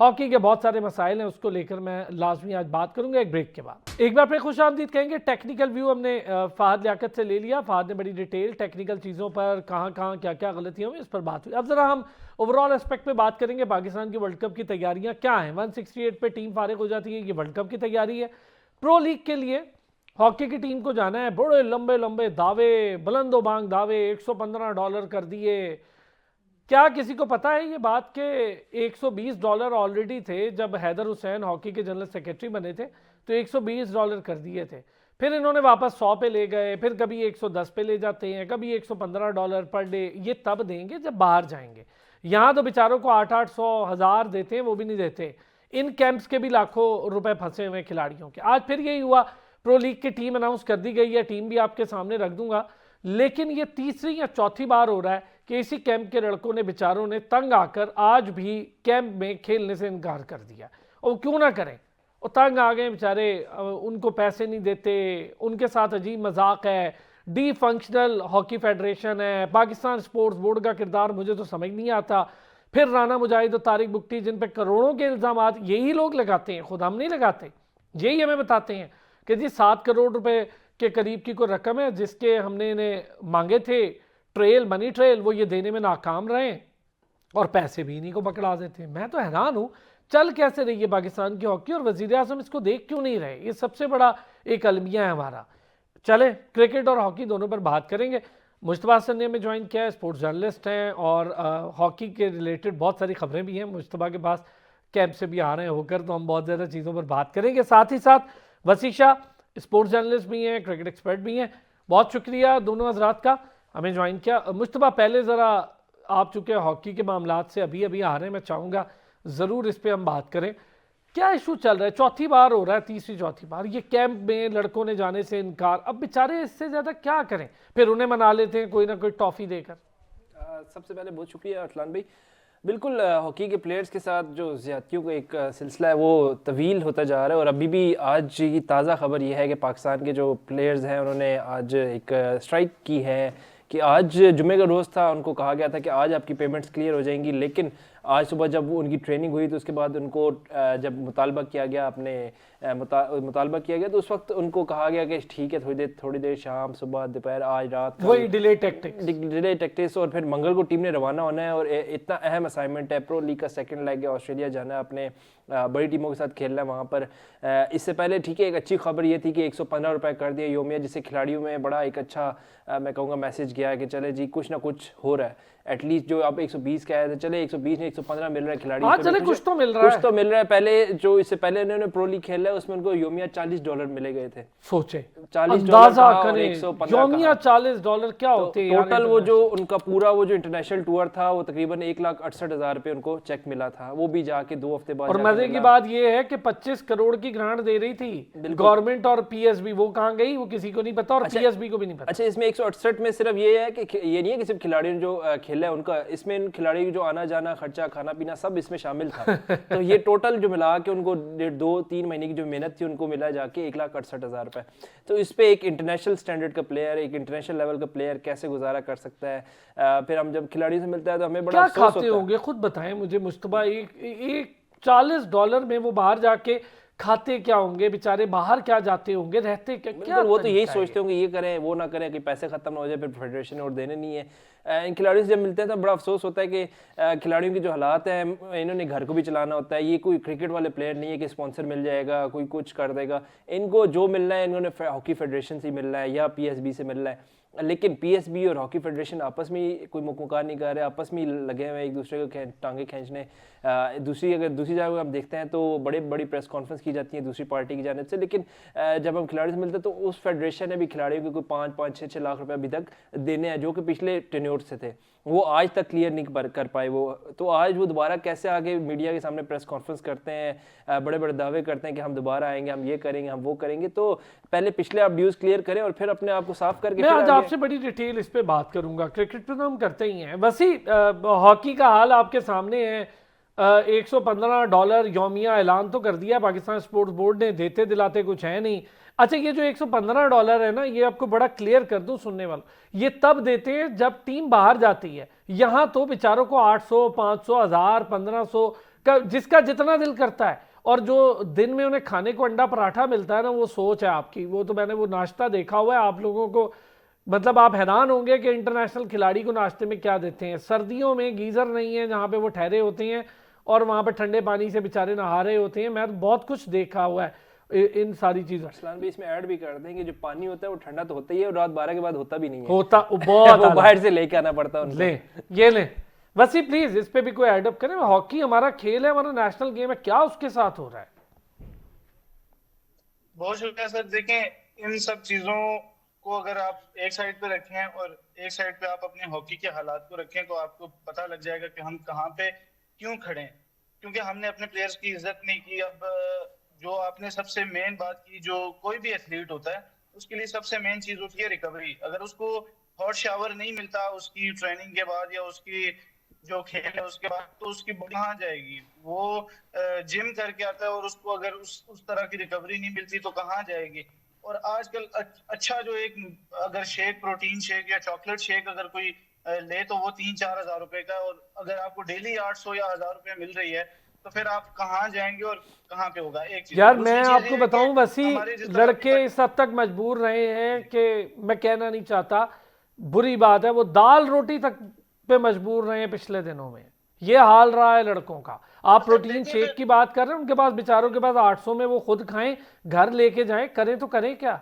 हॉकी के बहुत सारे मसाइल हैं, उसको लेकर मैं लाजमी आज बात करूंगा एक ब्रेक के बाद। एक बार फिर खुश आमदीद कहेंगे। टेक्निकल व्यू हमने फहद लियाकत से ले लिया। फहद ने बड़ी डिटेल टेक्निकल चीज़ों पर कहाँ कहाँ क्या क्या गलतियाँ हुई इस पर बात हुई। अब जरा हम ओवरऑल एस्पेक्ट पे बात करेंगे। पाकिस्तान की वर्ल्ड कप की तैयारियां क्या हैं। 168 पे टीम फारिग हो जाती है, ये वर्ल्ड कप की तैयारी है। प्रो लीग के लिए हॉकी की टीम को जाना है, बड़े लंबे लंबे दावे, बुलंदो बांग दावे, $115 कर दिए। क्या किसी को पता है ये बात के $120 ऑलरेडी थे जब हैदर हुसैन हॉकी के जनरल सेक्रेटरी बने थे, तो $120 कर दिए थे। फिर इन्होंने वापस 100 पे ले गए, फिर कभी 110 पे ले जाते हैं, कभी $115 पर डे। ये तब देंगे जब बाहर जाएंगे। यहाँ तो बेचारों को 800-800 हज़ार देते हैं, वो भी नहीं देते। इन कैंप्स के भी लाखों रुपए फंसे हुए खिलाड़ियों के। आज फिर यही हुआ, प्रो लीग की टीम अनाउंस कर दी गई है, टीम भी आपके सामने रख दूंगा। लेकिन ये तीसरी या चौथी बार हो रहा है कि इसी कैंप के लड़कों ने बेचारों ने तंग आकर आज भी कैंप में खेलने से इनकार कर दिया। और क्यों ना करें, वो तंग आ गए बेचारे, उनको पैसे नहीं देते, उनके साथ अजीब मजाक है। डी फंक्शनल हॉकी फेडरेशन है, पाकिस्तान स्पोर्ट्स बोर्ड का किरदार मुझे तो समझ नहीं आता। फिर राना मुजाहिद और तारिक बुक्टी, जिन पे करोड़ों के इल्जामात यही लोग लगाते हैं, खुद हम नहीं लगाते, यही हमें बताते हैं कि जी 7 करोड़ रुपए के करीब की कोई रकम है जिसके हमने इन्हें मांगे थे, ट्रेल मनी ट्रेल, वो ये देने में नाकाम रहे और पैसे भी इन्हीं को पकड़ा देते। मैं तो हैरान हूँ, चल कैसे रही है पाकिस्तान की हॉकी और वजीर आजम इसको देख क्यों नहीं रहे। ये सबसे बड़ा एक अलमिया है हमारा। चले क्रिकेट और हॉकी दोनों पर बात करेंगे। मुश्तबा हसन ने हमें ज्वाइन किया है, स्पोर्ट्स जर्नलिस्ट हैं और हॉकी के रिलेटेड बहुत सारी खबरें भी हैं मुश्तबा के पास, कैंप से भी आ रहे हैं होकर, तो हम बहुत ज़्यादा चीज़ों पर बात करेंगे। साथ ही साथ वसीशा स्पोर्ट्स जर्नलिस्ट भी हैं, क्रिकेट एक्सपर्ट भी हैं। बहुत शुक्रिया दोनों हजरात का, हमें ज्वाइन किया। मुश्तबा, पहले ज़रा आप चूँकि हॉकी के मामलात से अभी अभी आ रहे हैं, मैं चाहूँगा ज़रूर इस पर हम बात करें। क्या इशू चल रहा है, चौथी बार हो रहा है, तीसरी चौथी बार ये कैंप में लड़कों ने जाने से इनकार। अब बेचारे इससे ज़्यादा क्या करें, फिर उन्हें मना लेते हैं कोई ना कोई टॉफ़ी देकर। सबसे पहले बहुत शुक्रिया अरसलान भाई। बिल्कुल, हॉकी के प्लेयर्स के साथ जो ज़्यादतियों का एक सिलसिला है वो तवील होता जा रहा है। और अभी भी आज की ताज़ा खबर ये है कि पाकिस्तान के जो प्लेयर्स हैं उन्होंने आज एक स्ट्राइक की है कि आज जुमे का रोज़ था, उनको कहा गया था कि आज आपकी पेमेंट्स क्लियर हो जाएंगी। लेकिन आज सुबह जब उनकी ट्रेनिंग हुई तो उसके बाद उनको जब मुतालबा किया गया, अपने मुतालबा किया गया, तो उस वक्त उनको कहा गया कि ठीक है, थोड़ी देर शाम सुबह दोपहर आज रात, वही डिले टैक्टिक्स। और फिर मंगल को टीम ने रवाना होना है। और इतना अहम असाइनमेंट है, प्रो लीग का सेकंड लेग है, ऑस्ट्रेलिया जाना है, अपने बड़ी टीमों के साथ खेलना है वहाँ पर। इससे पहले ठीक है, एक अच्छी खबर ये थी कि $115 कर दिया योमिया, जिससे खिलाड़ियों में बड़ा एक अच्छा मैं कहूँगा मैसेज गया कि चले जी कुछ ना कुछ हो रहा है। एटलीस्ट जो आप 120 कह रहे थे, चले 120 नहीं 115 मिल रहा है खिलाड़ी, चले कुछ तो मिल रहा है। पहले जो इससे पहले इन्होंने प्रो लीग खेला है उसमें उनको योमिया $40 मिले गए थे। सोचे $40 योमिया $40 क्या होते हैं टोटल। वो जो उनका पूरा वो जो इंटरनेशनल टूर था वो तकरीबन $1,68,000 उनको चेक मिला था, वो भी जाके 2 हफ्ते बाद। और मजे की बात ये है कि 25 करोड़ की ग्रांट दे रही थी गवर्नमेंट और पीएसबी, वो कहाँ गई वो किसी को नहीं पता और पीएसबी को भी नहीं पता। अच्छा, इसमें 168 में सिर्फ ये है कि ये नहीं है कि सिर्फ खिलाड़ियों ने जो खेला है उनका, इसमें इन खिलाड़ियों की जो आना जाना खर्चा खाना पीना सब इसमें शामिल था। तो ये टोटल जो मिला के उनको 2-3 महीने की जो मेहनत थी उनको मिला जाके $1,68,000। तो इस पे एक इंटरनेशनल स्टैंडर्ड का प्लेयर, एक इंटरनेशनल लेवल का प्लेयर कैसे गुजारा कर सकता है। फिर हम जब खिलाड़ियों से मिलता है तो हमें बड़ा क्या खाते होंगे, खुद बताएं मुझे मुस्तफा। एक $40 में वो बाहर जाके खाते क्या होंगे बेचारे, बाहर क्या जाते होंगे, रहते क्या वो तो यही सोचते होंगे ये करें वो ना करें कि पैसे खत्म ना हो जाए, फिर फेडरेशन और देने नहीं है। इन खिलाड़ियों से जब मिलते हैं तो बड़ा अफसोस होता है कि खिलाड़ियों के जो हालात हैं, इन्होंने घर को भी चलाना होता है। ये कोई क्रिकेट वाले प्लेयर नहीं है कि स्पॉन्सर मिल जाएगा, कोई कुछ कर देगा। इनको जो मिलना है इन्होंने हॉकी फेडरेशन से मिलना है या पीएसबी से मिलना है। लेकिन पीएसबी और हॉकी फेडरेशन आपस में कोई मुकार नहीं कर रहे, आपस में लगे हुए एक दूसरे को टांगे खींचने। दूसरी जगह हम देखते हैं तो बड़ी प्रेस कॉन्फ्रेंस की जाती है दूसरी पार्टी की जानिब से, लेकिन जब हम खिलाड़ी से मिलते हैं तो उस फेडरेशन ने भी खिलाड़ियों को कोई 5-6 लाख रुपए अभी तक देने हैं, जो कि पिछले टेन्योर से थे, वो आज तक क्लियर नहीं कर पाए। वो तो आज वो दोबारा कैसे आगे मीडिया के सामने प्रेस कॉन्फ्रेंस करते हैं, बड़े दावे करते हैं कि हम दोबारा आएंगे, हम ये करेंगे, हम वो करेंगे। तो पहले पिछले आप ड्यूज क्लियर करें और फिर अपने आप को साफ करके। मैं आज आपसे बड़ी डिटेल इस पे बात करूंगा। क्रिकेट पे तो हम करते ही हैं, वैसे हॉकी का हाल आपके सामने है। $115 यौमिया ऐलान तो कर दिया पाकिस्तान स्पोर्ट्स बोर्ड ने, देते दिलाते कुछ है नहीं। अच्छा, ये जो $115 है ना, ये आपको बड़ा क्लियर कर दूं सुनने वालों, ये तब देते हैं जब टीम बाहर जाती है। यहाँ तो बेचारों को 800, 500, 1000, 1500 का जिसका जितना दिल करता है, और जो दिन में उन्हें खाने को अंडा पराठा मिलता है ना, वो सोच है आपकी। वो तो मैंने वो नाश्ता देखा हुआ है आप लोगों को, मतलब आप हैरान होंगे कि इंटरनेशनल खिलाड़ी को नाश्ते में क्या देते हैं। सर्दियों में गीजर नहीं है जहाँ पे वो ठहरे होते हैं, और वहाँ पे ठंडे पानी से बेचारे नहा रहे होते हैं। मैं तो बहुत कुछ देखा हुआ है इन सारी चीजों। अरसलान भी इसमें ऐड भी कर दें कि जो पानी होता है वो ठंडा तो होता ही है, और रात 12 के बाद होता भी नहीं है, होता वो बहुत वो बाहर से लेके आना पड़ता है उनको। ले ये ले वसी, प्लीज इस पे भी कोई एडअप करें। हॉकी हमारा खेल है, हमारा नेशनल गेम है, क्या उसके साथ हो रहा है? बहुत शुक्रिया सर। देखें, इन सब चीजों को अगर आप एक साइड पे रखें और एक साइड पे आप अपने हॉकी के हालात को रखें, तो आपको पता लग जाएगा कि हम कहाँ पे क्यों खड़े हैं। क्योंकि हमने अपने प्लेयर्स की इज्जत नहीं की। अब जो आपने सबसे मेन बात की, जो कोई भी एथलीट होता है उसके लिए सबसे मेन चीज होती है रिकवरी। अगर उसको हॉट शावर नहीं मिलता उसकी ट्रेनिंग के बाद या उसकी जो खेल है उसके बाद, तो उसकी बॉडी कहाँ जाएगी? वो जिम करके आता है और उसको अगर उस तरह की रिकवरी नहीं मिलती तो कहाँ जाएगी? और आजकल अच्छा जो एक अगर शेक, प्रोटीन शेक या चॉकलेट शेक अगर कोई ले तो वो 3-4 हजार रुपए का, और अगर आपको डेली 800 या 1000 रुपए मिल रही है तो फिर आप कहाँ जाएंगे और कहाँ पे होगा? एक चीज। यार दूसरी मैं चीज आपको ये है बताऊं कि वसी, हमारे जिस तरह लड़के की इस हद तक मजबूर रहे हैं कि मैं कहना नहीं चाहता, बुरी बात है, वो दाल रोटी तक पे मजबूर रहे हैं पिछले दिनों में। ये हाल रहा है लड़कों का। आप प्रोटीन शेक की बात कर रहे हैं, उनके पास बेचारों के पास 800 में वो खुद खाएं, घर लेके जाएं, करें तो करें क्या?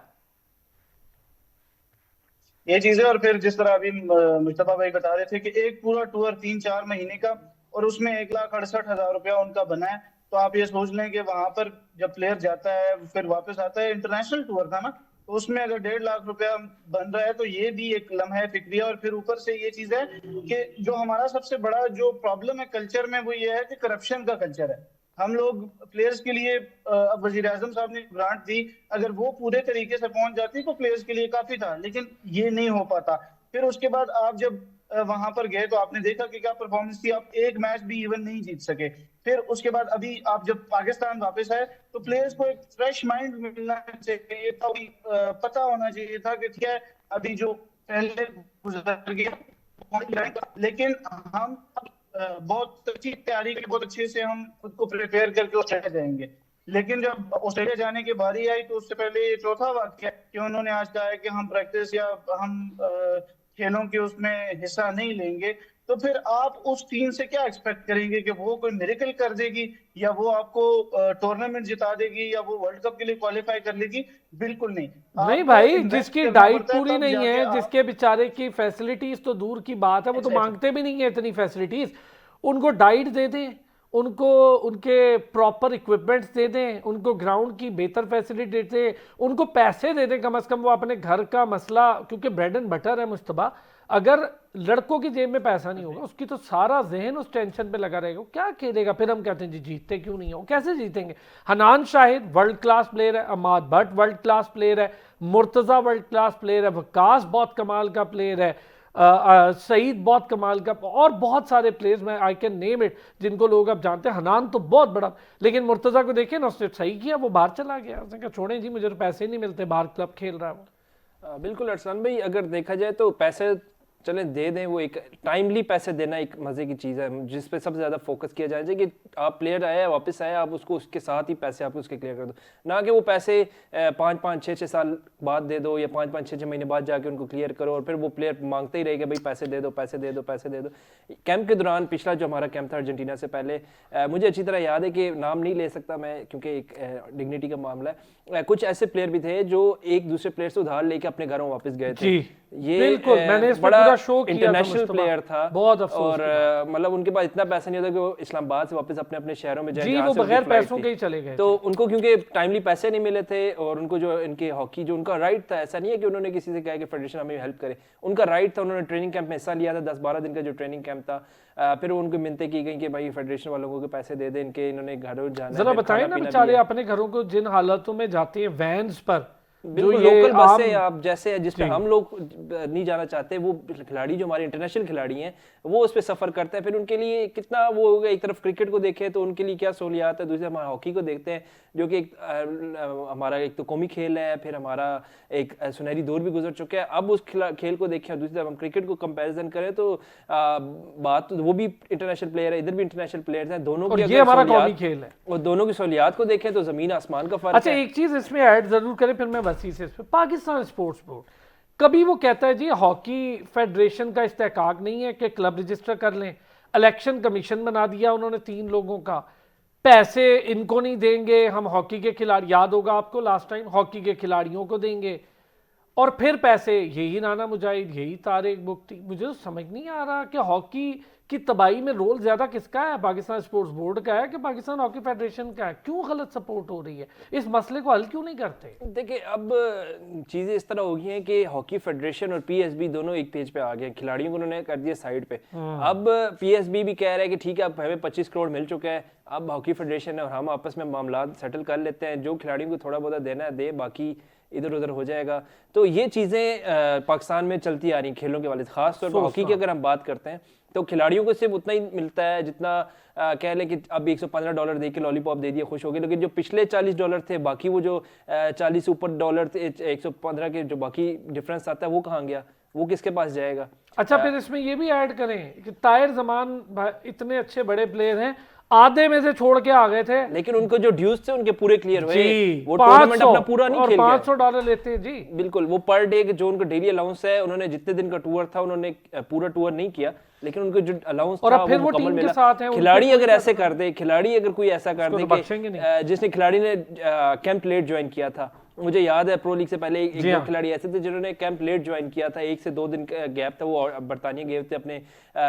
ये चीजें। और फिर जिस तरह अभी मुस्तफा भाई बता रहे थे कि एक पूरा टूर 3-4 महीने का, और उसमें 1,68,000 रुपया उनका बना है, तो आप ये सोच लें कि वहां पर जब प्लेयर जाता है फिर वापस आता है, इंटरनेशनल टूर था ना, तो उसमें अगर 1.5 लाख रुपया बन रहा है तो ये भी एक लम्हा फिक्रिया। और फिर ऊपर से ये चीज है कि जो हमारा सबसे बड़ा जो प्रॉब्लम है कल्चर में, वो ये है कि करप्शन का कल्चर है। हम लोग प्लेयर्स के लिए अब वजीर आजम साहब ने ग्रांट दी, अगर वो पूरे तरीके से पहुंच जाती तो प्लेयर्स के लिए काफी था, लेकिन ये नहीं हो पाता। फिर उसके बाद आप जब वहां पर गए तो आपने देखा कि क्या परफॉर्मेंस थी, आप एक मैच भी इवन नहीं जीत सके। फिर उसके बाद अभी आप जब पाकिस्तान वापस आए तो प्लेयर्स को एक फ्रेश माइंड मिलना चाहिए था, पता होना चाहिए था कि ठीक है अभी जो पहले गुजर गया, लेकिन हम बहुत अच्छी तैयारी करके बहुत अच्छे से हम खुद को प्रिपेयर करके ऑस्ट्रेलिया जाएंगे। लेकिन जब ऑस्ट्रेलिया जाने की बारी आई तो उससे पहले चौथा वाक्य कि उन्होंने आज कहा है कि हम प्रैक्टिस या हम खेलों के उसमें हिस्सा नहीं लेंगे। तो फिर आप उस टीम से क्या एक्सपेक्ट करेंगे कि वो कोई मिरेकल कर देगी, या वो आपको टूर्नामेंट जिता देगी, या वो वर्ल्ड कप के लिए क्वालिफाई कर लेगी? बिल्कुल नहीं। नहीं आपको भाई, इन्वेस्ट जिसकी करना डाइट पड़ता है, पूरी तब नहीं जाके है, आप जिसके बेचारे की फैसिलिटीज तो दूर की बात है, वो तो मांगते भी नहीं है इतनी फैसिलिटीज। उनको डाइट दे दें, उनको उनके प्रॉपर इक्विपमेंट्स दे दें, उनको ग्राउंड की बेहतर फैसिलिटी दे दें, उनको पैसे दे दें कम से कम। वो अपने घर का मसला, क्योंकि ब्रेड एंड बटर है मुस्तबा, अगर लड़कों की जेब में पैसा नहीं होगा, उसकी तो सारा जहन उस टेंशन पे लगा रहेगा, क्या खेलेगा? फिर हम कहते हैं जी जीतते क्यों नहीं हो, कैसे जीतेंगे? Hanan Shahid world class player है, अमाद भट्ट वर्ल्ड क्लास प्लेयर है, मुर्तज़ा वर्ल्ड क्लास प्लेयर है, वकास बहुत कमाल का प्लेयर है, सईद बहुत कमाल का, और बहुत सारे प्लेयर्स मैं आई कैन नेम इट जिनको लोग अब जानते हैं। हनान तो बहुत बड़ा, लेकिन मुर्तज़ा को देखिए ना, उसने सही किया, वो बाहर चला गया। उसने कहा छोड़ें जी, मुझे तो पैसे नहीं मिलते, बाहर क्लब खेल रहा है वो। बिल्कुल अरसान भाई, अगर देखा जाए तो पैसे चले दे दें, वो एक टाइमली पैसे देना एक मज़े की चीज़ है जिस पे सबसे ज़्यादा फोकस किया जाए कि आप प्लेयर आया वापस आया, आप उसको उसके साथ ही पैसे आप उसके क्लियर कर दो, ना कि वो पैसे 5-5-6-6 साल बाद दे दो, या 5-5-6-6 महीने बाद जाके उनको क्लियर करो, और फिर वो प्लेयर मांगते ही रहेगा भाई पैसे दे दो, पैसे दे दो, पैसे दे दो। कैंप के दौरान, पिछला जो हमारा कैंप था अर्जेंटीना से पहले, मुझे अच्छी तरह याद है कि नाम नहीं ले सकता मैं क्योंकि एक डिग्निटी का मामला है, कुछ ऐसे प्लेयर भी थे जो एक दूसरे प्लेयर से उधार लेके अपने घरों वापस गए थे। ये बिल्कुल, मैंने इस बड़ा पूरा शो किया, इंटरनेशनल प्लेयर था, बहुत अफसोस, और मतलब उनके पास इतना पैसा नहीं होता कि वो इस्लामाबाद से वापस अपने अपने शहरों में जाए, जी वो बगैर पैसों के ही चले गए। तो उनको क्योंकि टाइमली पैसे नहीं मिले थे, और उनको जो इनके हॉकी जो उनका राइट था, ऐसा नहीं है कि उन्होंने किसी से कहा कि फेडरेशन हमें हेल्प करे, उनका राइट था, उन्होंने ट्रेनिंग कैंप में हिस्सा लिया था, 10-12 दिन का जो ट्रेनिंग कैंप था। फिर उनको मिन्नतें की गई कि भाई फेडरेशन वालों को पैसे दे दे, इनके इन्होंने घरों जाना। जरा बताएं ना बेचारे अपने घरों को जिन हालातों में जाते हैं, वैन्स पर बिल्कुल ये लोकल आम बसें आप जैसे जिस पे जी। हम लोग नहीं जाना चाहते, वो खिलाड़ी जो हमारे इंटरनेशनल खिलाड़ी हैं वो उस पे सफर करते हैं, फिर उनके लिए कितना वो होगा। एक तरफ क्रिकेट को देखें तो उनके लिए क्या सहूलियात है, दूसरे हमारा हॉकी को देखते हैं जो कि एक हमारा एक तो कौमी खेल है, फिर हमारा एक सुनहरी दौर भी गुजर चुका है। अब उस खेल को देखें और दूसरी तरफ हम क्रिकेट को कंपैरिजन करें तो बात तो वो भी इंटरनेशनल प्लेयर है, इधर भी इंटरनेशनल प्लेयर हैं, दोनों और की ये अगर हमारा कौमी सहूलियात खेल है। और दोनों की सहूलियात को देखें तो जमीन आसमान का फर्क अच्छा है। एक चीज इसमें ऐड जरूर करें, फिर मैं वसी से इस पे, पाकिस्तान स्पोर्ट्स बोर्ड कभी वो कहता है जी हॉकी फेडरेशन का इस्तेहकाक नहीं है कि क्लब रजिस्टर कर लें, इलेक्शन कमीशन बना दिया उन्होंने 3 लोगों का, पैसे इनको नहीं देंगे, हम हॉकी के खिलाड़ी, याद होगा आपको लास्ट टाइम, हॉकी के खिलाड़ियों को देंगे, और फिर पैसे यही नाना मुजाहिद, यही तारिक बुख्ती। मुझे तो समझ नहीं आ रहा कि हॉकी की तबाही में रोल ज्यादा किसका है, पाकिस्तान स्पोर्ट्स बोर्ड का है कि पाकिस्तान हॉकी फेडरेशन का है? क्यों गलत सपोर्ट हो रही है? इस मसले को हल क्यों नहीं करते? देखिए अब चीजें इस तरह हो गई हैं कि हॉकी फेडरेशन और पीएसबी दोनों एक पेज पे आ गए हैं, खिलाड़ियों को उन्होंने कर दिया साइड पे। अब पीएसबी भी कह रहा है कि ठीक है अब हमें 25 करोड़ मिल चुका है, अब हॉकी फेडरेशन और हम आपस में मामला सेटल कर लेते हैं, जो खिलाड़ियों को थोड़ा बहुत देना है दे, बाकी इधर उधर हो जाएगा। तो ये चीजें पाकिस्तान में चलती आ रही खेलों के वाले, खास तौर पर हॉकी की अगर हम बात करते हैं तो खिलाड़ियों को सिर्फ उतना ही मिलता है जितना कह लें कि अब $115 दे के लॉलीपॉप दे दिए खुश हो गए, लेकिन जो पिछले $40 थे, बाकी वो जो 40 ऊपर डॉलर थे, 115 के जो बाकी डिफरेंस आता है वो कहाँ गया, वो किसके पास जाएगा? अच्छा फिर इसमें ये भी ऐड करें कि ताहिर जमान इतने अच्छे बड़े प्लेयर हैं, आधे में से छोड़ के आ गए थे, लेकिन उनको जो ड्यूज थे उनके पूरे क्लियर हुए, जी, वो टूर्नामेंट अपना पूरा नहीं और खेल गए। $500 लेते हैं जी। बिल्कुल, वो पर डे के जो उनका डेली अलाउंस है, उन्होंने जितने दिन का टूर था उन्होंने पूरा टूर नहीं किया, लेकिन उनको जो अलाउंस और था अब फिर वो मुकम्मल टीम के मिला। साथ हैं, खिलाड़ी अगर ऐसे कर दे, खिलाड़ी अगर कोई ऐसा कर दे तो बख्शेंगे नहीं। कि जिसने खिलाड़ी ने कैंप लेट ज्वाइन किया था, मुझे याद है प्रो लीग से पहले एक दो खिलाड़ी ऐसे थे जिन्होंने कैंप लेट ज्वाइन किया था, 1 से 2 दिन का गैप था, वो बरतानिया गए थे अपने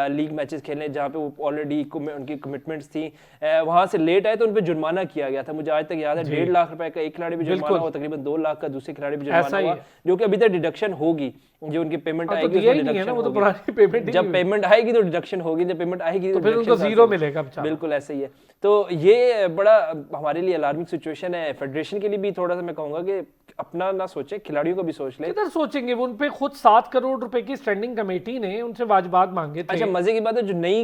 लीग मैचेस खेलने जहाँ पे वो ऑलरेडी उनकी कमिटमेंट्स थी, वहां से लेट आए तो उन पर जुर्माना किया गया था। मुझे आज तक याद है 1.5 लाख रुपए का एक खिलाड़ी भी जुर्माना हुआ, तकरीबन 2 लाख का दूसरे खिलाड़ी भी जुर्माना हुआ, जो कि अभी तक डिडक्शन होगी, जो उनकी पेमेंट आएगी जब पेमेंट आएगी तो डिडक्शन होगी, जब पेमेंट आएगी तो फिर उनको जीरो मिलेगा। बिल्कुल ऐसे ही है। तो ये बड़ा हमारे लिए अलार्मिंग सिचुएशन है। फेडरेशन के लिए भी थोड़ा सा मैं कहूंगा कि अपना ना सोचे, खिलाड़ियों को भी सोच ले। किधर सोचेंगे, वो उनपे खुद 7 करोड़ रुपए की स्टैंडिंग कमेटी ने उनसे वाजबात मांगे थे। अच्छा मजे की बात है, जो नई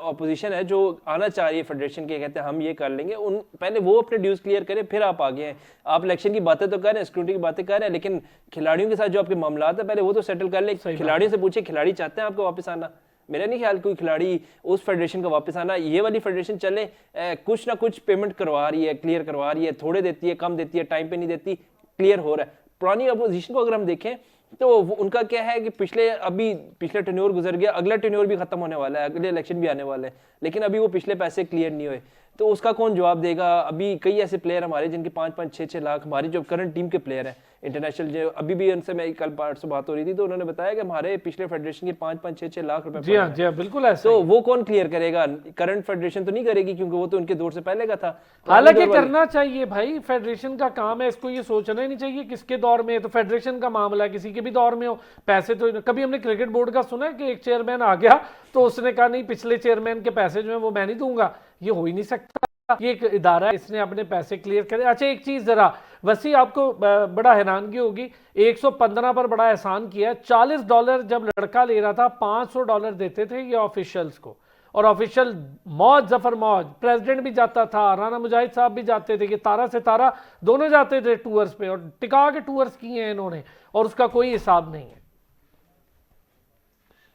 ऑपोजिशन है जो आना चाह रही है फेडरेशन के, कहते हैं हम ये कर लेंगे, उन पहले वो अपने ड्यूज क्लियर करें, फिर आप आगे हैं। आप इलेक्शन की बातें तो कर रहे हैं, स्क्रूटनी की बातें कर रहे हैं, लेकिन खिलाड़ियों के साथ जो आपके मामला है पहले वो तो सेटल कर ले। खिलाड़ियों से पूछे, खिलाड़ी चाहते हैं आपको वापस आना? मेरा नहीं ख्याल कोई खिलाड़ी उस फेडरेशन का वापस आना, ये वाली फेडरेशन चले कुछ ना कुछ पेमेंट करवा रही है, क्लियर करवा रही है, थोड़े देती है, कम देती है, टाइम पे नहीं देती, क्लियर हो रहा है। पुरानी अपोजिशन को अगर हम देखें तो उनका क्या है कि पिछले टेन्योर गुजर गया, अगला टेन्योर भी खत्म होने वाला है, अगले इलेक्शन भी आने वाले हैं, लेकिन अभी वो पिछले पैसे क्लियर नहीं हुए, तो उसका कौन जवाब देगा? अभी कई ऐसे प्लेयर हमारे जिनके 5-5, 6-6 लाख, हमारी जो करंट टीम के प्लेयर हैं इंटरनेशनल, जो अभी भी उनसे मैं कल परसों बात हो रही थी तो उन्होंने बताया कि हमारे पिछले फेडरेशन के 5-5, 6-6 लाख रुपए। जी हाँ बिल्कुल ऐसा। तो वो कौन क्लियर करेगा? करंट फेडरेशन तो नहीं करेगी, क्योंकि वो तो उनके दौर से पहले का था। हालांकि करना चाहिए भाई, फेडरेशन का काम है, इसको ये सोचना ही नहीं चाहिए किसके दौर में है, तो फेडरेशन का मामला है, किसी के भी दौर में हो। पैसे तो कभी हमने क्रिकेट बोर्ड का सुना है कि एक चेयरमैन आ गया तो उसने कहा नहीं पिछले चेयरमैन के पैसे जो है वो मैं नहीं दूंगा? ये हो ही नहीं सकता। ये एक इदारा है, इसने अपने पैसे क्लियर करे। अच्छा एक चीज जरा वसी, आपको बड़ा हैरानगी होगी, 115 पर बड़ा एहसान किया। $40 जब लड़का ले रहा था, $500 देते थे ये ऑफिशियल्स को, और ऑफिशियल मौज जफर मौज, प्रेसिडेंट भी जाता था, राना मुजाहिद साहब भी जाते थे, कि तारा से तारा दोनों जाते थे टूर्स पे, और टिका के टूर्स किए हैं इन्होंने, और उसका कोई हिसाब नहीं है।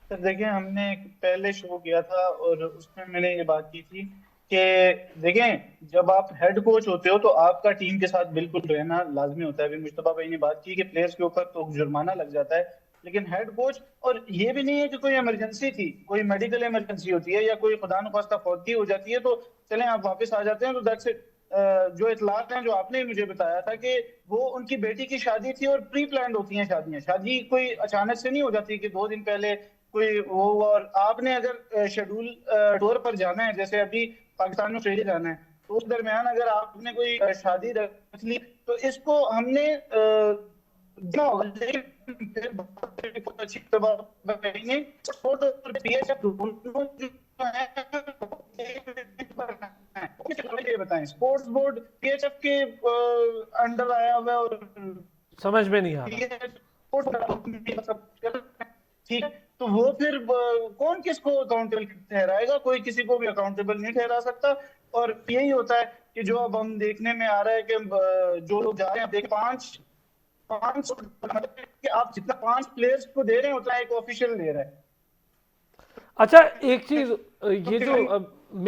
सर देखिए, हमने एक पहले शो किया था और उसमें मैंने ये बात की थी कि देखें, जब आप हेड कोच होते हो तो आपका टीम के साथ बिल्कुल रहना लाजमी होता है। अभी मुस्तफा भाई ने बात की कि प्लेयर्स के ऊपर तो जुर्माना लग जाता है, लेकिन हेड कोच, और ये भी नहीं है कि कोई इमरजेंसी थी, कोई मेडिकल इमरजेंसी होती है या कोई खुदा न खास्ता फौतगी हो जाती है तो चलें आप वापस आ जाते हैं, तो दैट्स इट। जो इतलात हैं, जो आपने मुझे बताया था कि वो उनकी बेटी की शादी थी और प्री प्लान होती हैं शादियां, शादी कोई अचानक से नहीं हो जाती कि 2 दिन पहले कोई वो, और आपने अगर शेड्यूल टूर पर जाना है, जैसे अभी पाकिस्तान में ऑस्ट्रेलिया जाना है, तो उस दरमियान अगर आपने कोई शादी रख ली तो इसको हमने अच्छी बताएं, स्पोर्ट्स बोर्ड पीएचएफ के अंडर आया हुआ है और समझ में नहीं आ रहा। ठीक है, तो वो फिर कौन किसको अकाउंटेबल ठहराएगा? कोई किसी को भी अकाउंटेबल नहीं ठहरा सकता। और यही होता है कि जो अब हम देखने में आ रहा है कि जो लोग जा रहे हैं, देख पांच पांच मतलब कि आप जितना 5 प्लेयर्स को दे रहे हैं उतना एक ऑफिशियल दे रहा है। अच्छा एक चीज, ये जो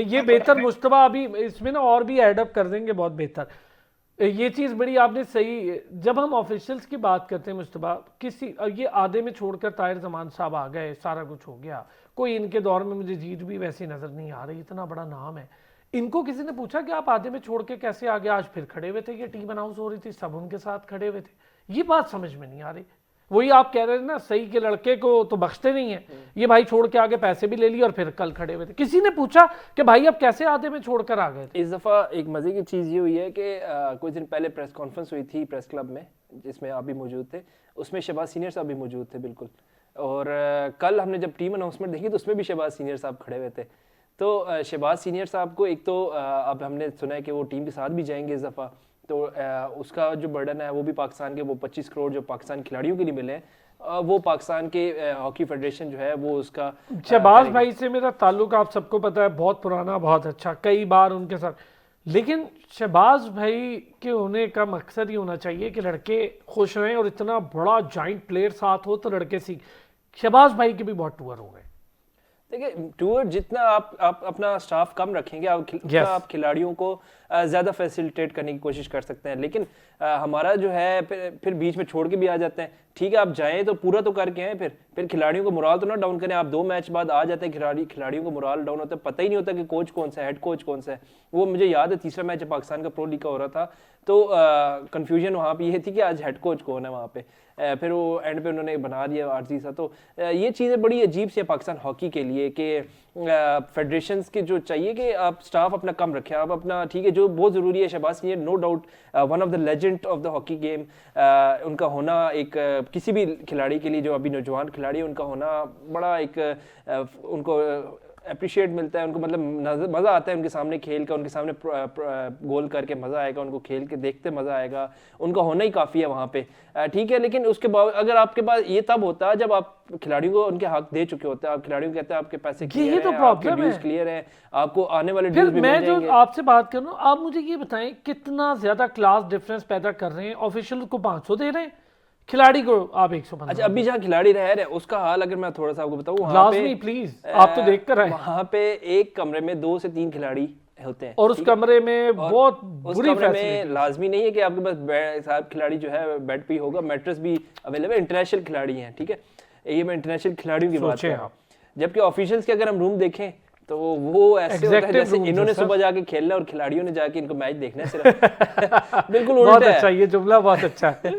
ये बेहतर मुश्तबा अभी इसमें ना और भी एडअप कर देंगे, बहुत बेहतर। ये चीज़ बड़ी आपने सही, जब हम ऑफिशियल्स की बात करते हैं मुश्तबा, किसी ये आधे में छोड़कर ताहिर जमान साहब आ गए, सारा कुछ हो गया, कोई इनके दौर में मुझे जीत भी वैसी नज़र नहीं आ रही, इतना बड़ा नाम है। इनको किसी ने पूछा कि आप आधे में छोड़ के कैसे आ गए? आज फिर खड़े हुए थे, ये टीम अनाउंस हो रही थी, सब उनके साथ खड़े हुए थे। ये बात समझ में नहीं आ रही। वही आप कह रहे थे ना, सही के लड़के को तो बख्शते नहीं है, ये भाई छोड़ के आगे पैसे भी ले लिए और फिर कल खड़े हुए थे। किसी ने पूछा कि भाई अब कैसे आधे में छोड़कर आ गए थे? इस दफ़ा एक मज़े की चीज़ ये हुई है कि कुछ दिन पहले प्रेस कॉन्फ्रेंस हुई थी प्रेस क्लब में, जिसमें आप भी मौजूद थे। उसमें शहबाज सीनियर साहब भी मौजूद थे बिल्कुल। और कल हमने जब टीम अनाउंसमेंट देखी तो उसमें भी शहबाज सीनियर साहब खड़े हुए थे। तो शहबाज सीनियर साहब को एक तो अब हमने सुना है कि वो टीम के साथ भी जाएंगे इस दफ़ा, तो उसका जो बर्डन है वो भी पाकिस्तान के वो 25 करोड़ जो पाकिस्तान खिलाड़ियों के लिए मिले हैं, वो पाकिस्तान के हॉकी फेडरेशन जो है वो उसका शहबाज भाई से मेरा ताल्लुक आप सबको पता है, बहुत पुराना, बहुत अच्छा, कई बार उनके साथ। लेकिन शहबाज भाई के होने का मकसद ही होना चाहिए कि लड़के खुश रहें, और इतना बड़ा जॉइंट प्लेयर साथ हो तो लड़के सीख। शहबाज भाई के भी बहुत टूर हो गए। देखिए, टूर जितना आप अपना स्टाफ कम रखेंगे, आप खिलाड़ियों को ज़्यादा फैसिलिटेट करने की कोशिश कर सकते हैं। लेकिन हमारा जो है फिर बीच में छोड़ के भी आ जाते हैं। ठीक है, आप जाएं तो पूरा तो करके आए, फिर खिलाड़ियों को मोराल तो ना डाउन करें। आप 2 मैच बाद आ जाते हैं, खिलाड़ियों को मोराल डाउन होता है, पता ही नहीं होता कि कोच कौन सा है, हेड कोच कौन सा है। वो मुझे याद है तीसरा मैच पाकिस्तान का प्रो लीग का हो रहा था, तो कन्फ्यूजन वहाँ पे ये थी कि आज हेड कोच कौन है वहाँ पे। फिर वो एंड पे उन्होंने बना दिया आरजी सा। तो ये चीज़ें बड़ी अजीब सी है पाकिस्तान हॉकी के लिए कि फेडरेशंस के जो चाहिए कि आप स्टाफ अपना कम रखें, आप अपना, ठीक है, जो बहुत ज़रूरी है। Shahbaz senior no doubt one of the legend of the hockey game, उनका होना एक किसी भी खिलाड़ी के लिए जो अभी नौजवान खिलाड़ी है, उनका होना बड़ा एक उनको अप्रिशिएट मिलता है, उनको मतलब मज़ा आता है उनके सामने खेल का, उनके सामने गोल करके मज़ा आएगा, उनको खेल के देखते मज़ा आएगा, उनका होना ही काफ़ी है वहाँ पे। ठीक है, लेकिन उसके बाद अगर आपके पास ये तब होता है जब आप खिलाड़ियों को उनके हक दे चुके होते हैं, आप खिलाड़ियों को कहते हैं आपके पैसे क्लियर हैं, आपके ड्यूज क्लियर हैं, आपको आने वाले ड्यूज भी मिल जाएंगे। मैं जो आपसे बात कर रहा हूँ, आप मुझे ये बताएं कितना ज़्यादा क्लास डिफरेंस पैदा कर रहे हैं। ऑफिशियल को 500 दे रहे हैं, खिलाड़ी को आप 115। अच्छा, अभी जहाँ खिलाड़ी रह रहे हैं उसका हाल अगर मैं थोड़ा सा आपको बताऊं, लाजमी प्लीज, आप तो देख कर आए। वहाँ पे एक कमरे में 2 से 3 खिलाड़ी होते हैं, और उस कमरे में बहुत बुरी फैसिलिटी। लाजमी नहीं है कि आपके पास साहब खिलाड़ी जो है बेड पे होगा, मैट्रेस भी अवेलेबल, इंटरनेशनल खिलाड़ी हैं। ठीक है, ये मैं इंटरनेशनल खिलाड़ियों की बात कर रहा हूँ। जबकि ऑफिशियल्स के अगर हम रूम देखें तो वो ऐसे होता है जैसे इन्होंने सुबह जाके खेलना और खिलाड़ियों ने जाके इनको मैच देखना है सिर्फ। बिल्कुल उल्टा है। बहुत अच्छा, ये जुमला बहुत अच्छा है।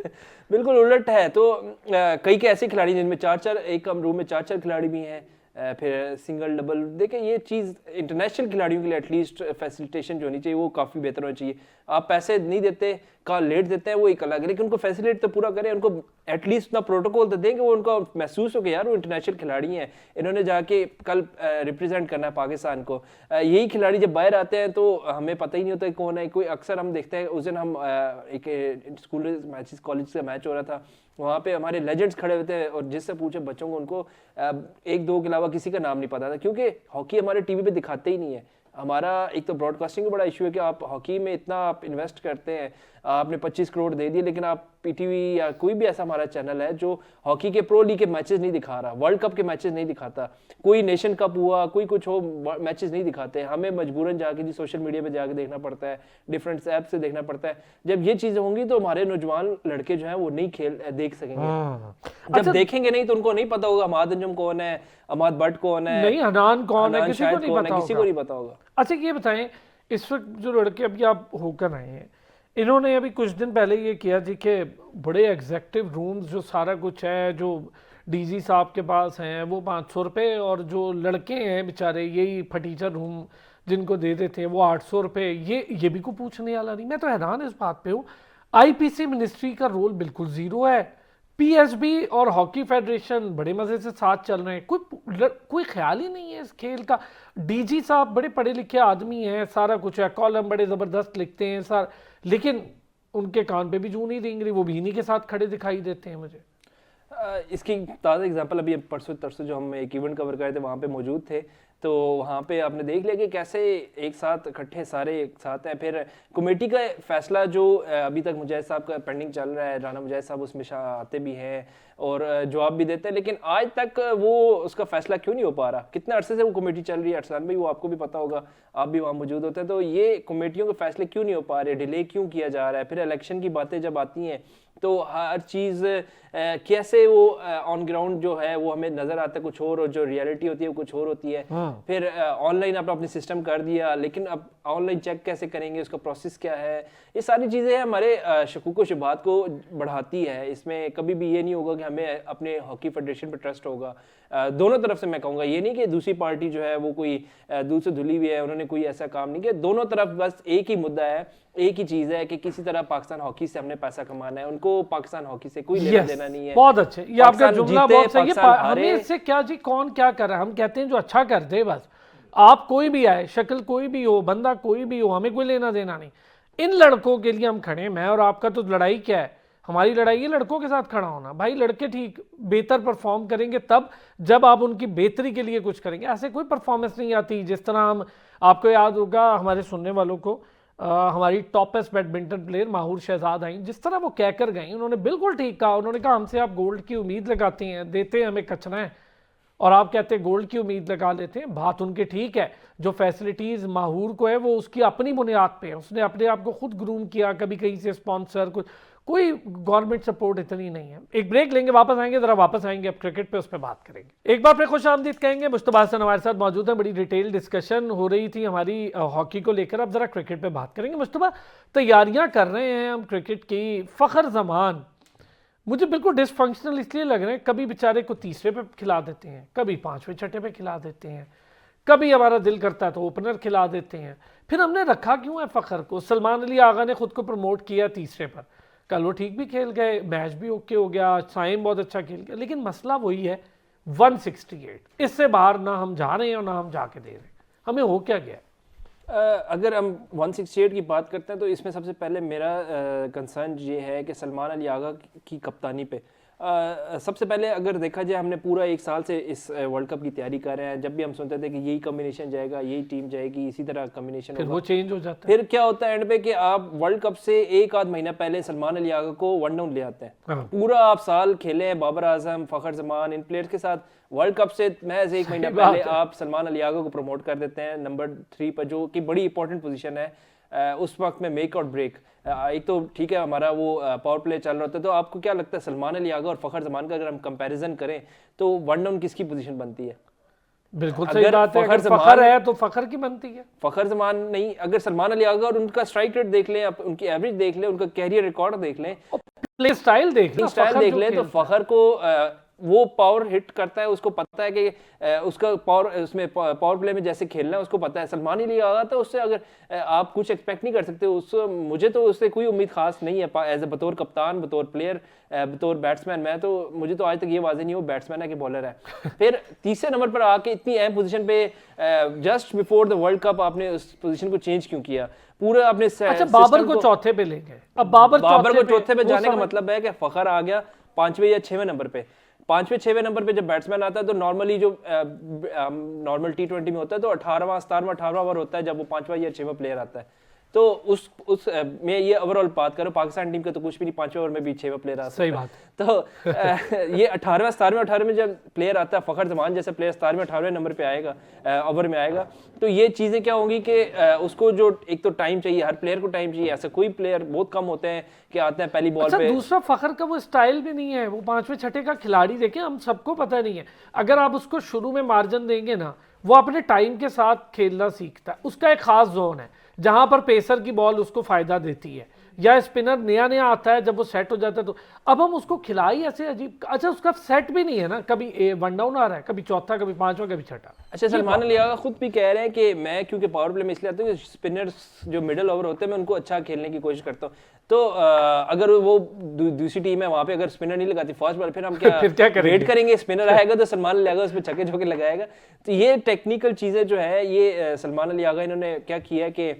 बिल्कुल उलट है। तो कई के ऐसे खिलाड़ी जिनमें 4-4 एक रूम में 4-4 खिलाड़ी भी हैं, फिर सिंगल डबल। देखें, ये चीज़ इंटरनेशनल खिलाड़ियों के लिए एटलीस्ट फैसिलिटेशन जो होनी चाहिए वो काफ़ी बेहतर होनी चाहिए। आप पैसे नहीं देते, का लेट देते हैं, वो एक अलग है, लेकिन उनको फैसिलिटेट तो पूरा करें, उनको एटलीस्ट ना प्रोटोकॉल तो दें कि वो उनको महसूस हो कि यार वो इंटरनेशनल खिलाड़ी हैं, इन्होंने जाके कल रिप्रेजेंट करना है पाकिस्तान को। यही खिलाड़ी जब बाहर आते हैं तो हमें पता ही नहीं होता कौन है कोई। अक्सर हम देखते हैं, उस दिन हम एक स्कूल मैचेस कॉलेज का मैच हो रहा था, वहाँ पे हमारे लेजेंड्स खड़े हुए थे और जिससे पूछे बच्चों को, उनको 1-2 के अलावा किसी का नाम नहीं पता था, क्योंकि हॉकी हमारे टीवी पे दिखाते ही नहीं है। हमारा एक तो ब्रॉडकास्टिंग का बड़ा इशू है कि आप हॉकी में इतना आप इन्वेस्ट करते हैं, आपने 25 करोड़ दे दिए, लेकिन आप पीटीवी या कोई भी ऐसा हमारा चैनल है जो हॉकी के प्रो लीग के मैचेस नहीं दिखा रहा, वर्ल्ड कप के मैचेस नहीं दिखाता, कोई नेशन कप हुआ, कोई कुछ हो, मैचेस नहीं दिखाते। हमें मजबूरन जाके जी सोशल मीडिया पे जाके देखना पड़ता है, डिफरेंट ऐप से देखना पड़ता है। जब ये चीजें होंगी तो हमारे नौजवान लड़के जो हैं वो नहीं खेल देख सकेंगे। जब देखेंगे नहीं तो उनको नहीं पता होगा अमाद अंजुम कौन है, अमाद भट्ट कौन है, नहीं हनान कौन है, किसी को नहीं पता होगा। अच्छा ये बताएं, इस वक्त जो लड़के अभी आप होकर आए हैं, इन्होंने अभी कुछ दिन पहले ये किया जी कि बड़े एग्जेक्टिव रूम्स जो सारा कुछ है जो डीजी साहब के पास हैं वो 500 रुपये, और जो लड़के हैं बेचारे यही फटीचर रूम जिनको दे देते हैं वो 800 रुपये। ये भी को पूछने वाला नहीं। मैं तो हैरान इस बात पे हूँ, आईपीसी मिनिस्ट्री का रोल बिल्कुल ज़ीरो है, पीएसबी और हॉकी फेडरेशन बड़े मज़े से साथ चल रहे हैं, कोई ख्याल ही नहीं है इस खेल का। डीजी साहब बड़े पढ़े लिखे आदमी हैं, सारा कुछ है, कॉलम बड़े ज़बरदस्त लिखते हैं सर, लेकिन उनके कान पे भी जूं नहीं रेंग रही, वो भी इन्हीं के साथ खड़े दिखाई देते हैं मुझे। इसकी ताज़ा एग्जांपल अभी परसों तरसों जो हम एक इवेंट कवर कर रहे थे वहाँ पे मौजूद थे, तो वहाँ पे आपने देख लिया कि कैसे एक साथ इकट्ठे सारे एक साथ हैं। फिर कमेटी का फैसला जो अभी तक मुजाहिद साहब का पेंडिंग चल रहा है, राना मुजाहिद साहब उसमें आते भी हैं और जवाब भी देते हैं, लेकिन आज तक वो उसका फैसला क्यों नहीं हो पा रहा? कितने अरसे से वो कमेटी चल रही है अरसलान भाई, वो आपको भी पता होगा, आप भी वहाँ मौजूद होते हैं, तो ये कमेटियों के फैसले क्यों नहीं हो पा रहे, डिले क्यों किया जा रहा है? फिर इलेक्शन की बातें जब आती हैं तो हर चीज़ कैसे वो ऑन ग्राउंड जो है वो हमें नजर आता है कुछ और जो रियलिटी होती है वो कुछ और होती है। फिर ऑनलाइन आपने अपने सिस्टम कर दिया, लेकिन अब ऑनलाइन चेक कैसे करेंगे, उसका प्रोसेस क्या है, ये सारी चीज़ें हमारे शकूक व शुबहात को बढ़ाती है। इसमें कभी भी ये नहीं होगा कि हमें अपने हॉकी फेडरेशन पर ट्रस्ट होगा। दोनों तरफ से मैं कहूँगा, ये नहीं कि दूसरी पार्टी जो है वो कोई दूर से धुली हुई है, उन्होंने कोई ऐसा काम नहीं किया। दोनों तरफ बस एक ही मुद्दा है, एक ही चीज़ है कि किसी तरह पाकिस्तान हॉकी से हमने पैसा कमाना है, उनको पाकिस्तान हॉकी से कोई लेना देना नहीं है। बहुत अच्छे, ये आपका जुमला बहुत सही है। हमें हारे, इससे क्या जी, कौन क्या कर रहा है, हम कहते हैं जो अच्छा कर दे बस। आप कोई भी आए, शक्ल कोई भी हो, बंदा कोई भी हो, हमें कोई लेना देना नहीं। इन लड़कों के लिए हम खड़े हैं। मैं और आपका तो लड़ाई क्या है, हमारी लड़ाई है लड़कों के साथ खड़ा होना। भाई लड़के ठीक बेहतर परफॉर्म करेंगे तब जब आप उनकी बेहतरी के लिए कुछ करेंगे। ऐसे कोई परफॉर्मेंस नहीं आती जिस तरह हम, आपको याद होगा हमारे सुनने वालों को, हमारी toppest badminton player Mahur Shahzad आई, जिस तरह वो कहकर गई, उन्होंने बिल्कुल ठीक कहा। उन्होंने कहा हमसे आप गोल्ड की उम्मीद लगाते हैं, देते हैं हमें कचरा है, और आप कहते हैं गोल्ड की उम्मीद लगा लेते हैं। बात उनके ठीक है, जो फैसिलिटीज़ माहूर को है वो उसकी अपनी बुनियाद पे है, उसने अपने आप को खुद ग्रूम किया, कभी कहीं से स्पॉन्सर, कोई गवर्नमेंट सपोर्ट इतनी नहीं है। एक ब्रेक लेंगे, वापस आएंगे, जरा वापस आएंगे, अब क्रिकेट पे उस पर बात करेंगे। एक बार फिर खुश आमदीद कहेंगे। मुश्तबा हसन हमारे साथ मौजूद है, बड़ी डिटेल डिस्कशन हो रही थी हमारी हॉकी को लेकर। अब जरा क्रिकेट पे बात करेंगे। मुश्तबा, तैयारियां कर रहे हैं हम क्रिकेट की, फ़खर जमान मुझे बिल्कुल डिसफंक्शनल इसलिए लग रहे हैं। कभी बेचारे को तीसरे पे खिला देते हैं, कभी पांचवें छठे पे खिला देते हैं, कभी हमारा दिल करता है तो ओपनर खिला देते हैं। फिर हमने रखा क्यों है फ़खर को? सलमान अली आगा ने खुद को प्रमोट किया तीसरे पर, कल वो ठीक भी खेल गए, मैच भी ओके हो गया, साइम बहुत अच्छा खेल गया, लेकिन मसला वही है 168, इससे बाहर ना हम जा रहे हैं और ना हम जाके दे रहे हैं। हमें हो क्या गया? अगर हम 168 की बात करते हैं तो इसमें सबसे पहले मेरा कंसर्न ये है कि सलमान अली आगा की कप्तानी पे सबसे पहले अगर देखा जाए, हमने पूरा एक साल से इस वर्ल्ड कप की तैयारी कर रहे हैं। जब भी हम सुनते थे कि यही कॉम्बिनेशन जाएगा, यही टीम जाएगी, इसी तरह कॉम्बिनेशन फिर वो चेंज हो जाता है। फिर क्या होता है एंड पे कि आप वर्ल्ड कप से एक आध महीना पहले सलमान अली आगा को वन डाउन ले आते हैं। पूरा आप साल खेले हैं बाबर आजम, फ़खर जमान, इन प्लेयर्स के साथ। वर्ल्ड कप से महज एक महीना पहले आप सलमान अली आगा को प्रमोट कर देते हैं नंबर 3 पर, जो कि बड़ी इंपॉर्टेंट पोजीशन है उस वक्त में, मेक और ब्रेक। एक तो ठीक है हमारा वो पावर प्ले चल रहा होता है, तो आपको क्या लगता है सलमान अली आगा और फ़खर जमान का अगर हम कंपैरिजन करें तो वन डाउन किसकी पोजीशन बनती है? बिल्कुल सही बात है। अगर फ़खर है तो फ़खर की बनती है, फ़खर जमान नहीं। अगर सलमान अली आगा और उनका स्ट्राइक रेट देख लें, उनकी एवरेज देख लें, उनका कैरियर रिकॉर्ड देख लें, प्ले स्टाइल देख लें, तो फ़खर को वो पावर हिट करता है, उसको पता है कि उसका पावर, उसमें पावर प्ले में जैसे खेलना है उसको पता है। सलमान अली आगा तो उससे अगर आप कुछ एक्सपेक्ट नहीं कर सकते, उससे मुझे तो उससे कोई उम्मीद खास नहीं है एज ए बतौर कप्तान, बतौर प्लेयर, बतौर बैट्समैन। मुझे तो आज तक ये वाज़ेह नहीं हो बैट्समैन है कि बॉलर है। फिर तीसरे नंबर पर आके इतनी अहम पोजीशन पे just before the world cup आपने उस पोजीशन को चेंज क्यों किया? पूरा आपने अच्छा, बाबर को चौथे पे ले गए। अब बाबर को चौथे पे जाने का मतलब है कि फ़खर आ गया 5वें या 6वें नंबर पे। 5वें 6वें नंबर पे जब बैट्समैन आता है तो नॉर्मली जो नॉर्मल T20 में होता है तो 18वां 17वां 18वां ओवर होता है जब वो 5वां या 6वां प्लेयर आता है। तो उस मैं ये ओवरऑल बात करूं, पाकिस्तान टीम का तो कुछ भी नहीं, 5वें ओवर में भी 6वां प्लेयर आता है। सही बात। तो ये 18वें 17वें 18वें में जब प्लेयर आता है, फ़खर जमान जैसा प्लेयर 17वें 18वें नंबर पे आएगा, ओवर में आएगा, तो ये चीज़ें क्या होंगी कि उसको जो एक तो टाइम चाहिए, हर प्लेयर को टाइम चाहिए। ऐसा कोई प्लेयर बहुत कम होते हैं कि आते हैं पहली बॉल पे। दूसरा फ़खर का वो स्टाइल भी नहीं है, वो 5वें छठे का खिलाड़ी देखें, हम सबको पता नहीं है। अगर आप उसको शुरू में मार्जिन देंगे ना, वो अपने टाइम के साथ खेलना सीखता है। उसका एक खास जोन है जहां पर पेसर की बॉल उसको फायदा देती है, या स्पिनर नया आता है, जब वो सेट हो जाता है तो अब हम उसको खिलाई ऐसे अजीब। अच्छा, उसका सेट भी नहीं है ना, कभी वन डाउन आ रहा है, कभी चौथा, कभी पांचवा, कभी छठा। अच्छा, सलमान अली आगा खुद भी कह रहे हैं कि मैं क्योंकि पावर प्ले में इसलिए आता हूँ कि स्पिनर्स जो मिडल ओवर होते हैं मैं उनको अच्छा खेलने की कोशिश करता हूँ। तो अगर वो दूसरी टीम है वहां पे अगर स्पिनर नहीं लगाती फास्ट बॉल, फिर हम क्या फिर क्या करेंगे? वेट करेंगे? स्पिनर आएगा तो सलमान अली आगा उस पर छक्के झोंके लगाएगा। तो ये टेक्निकल चीजें जो है ये सलमान अली आगा इन्होंने क्या किया है कि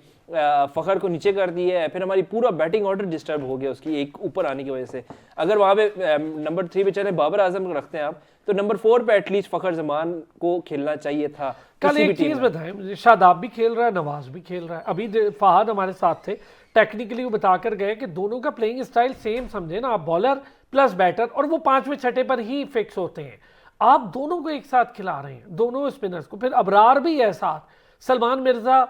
फखर को नीचे कर दिया है, फिर हमारी पूरा बैटिंग ऑर्डर डिस्टर्ब हो गया उसकी एक ऊपर आने की वजह से। अगर वहां पे नंबर 3 पे चले बाबर आजम को रखते हैं आप, तो नंबर 4 पे एटलीस्ट फखर जमान को खेलना चाहिए था। कल किसी भी एक टीम चीज में। बताएं मुझे, शादाब भी खेल रहा है, नवाज भी खेल रहा है। अभी फहद हमारे साथ थे, टेक्निकली वो बताकर गए कि दोनों का प्लेइंग स्टाइल सेम समझे ना आप, बॉलर प्लस बैटर, और वो 5वें छठे पर ही फिक्स होते हैं। आप दोनों को एक साथ खिला रहे हैं, दोनों स्पिनर्स को, फिर अबरार भी है साथ, सलमान मिर्जा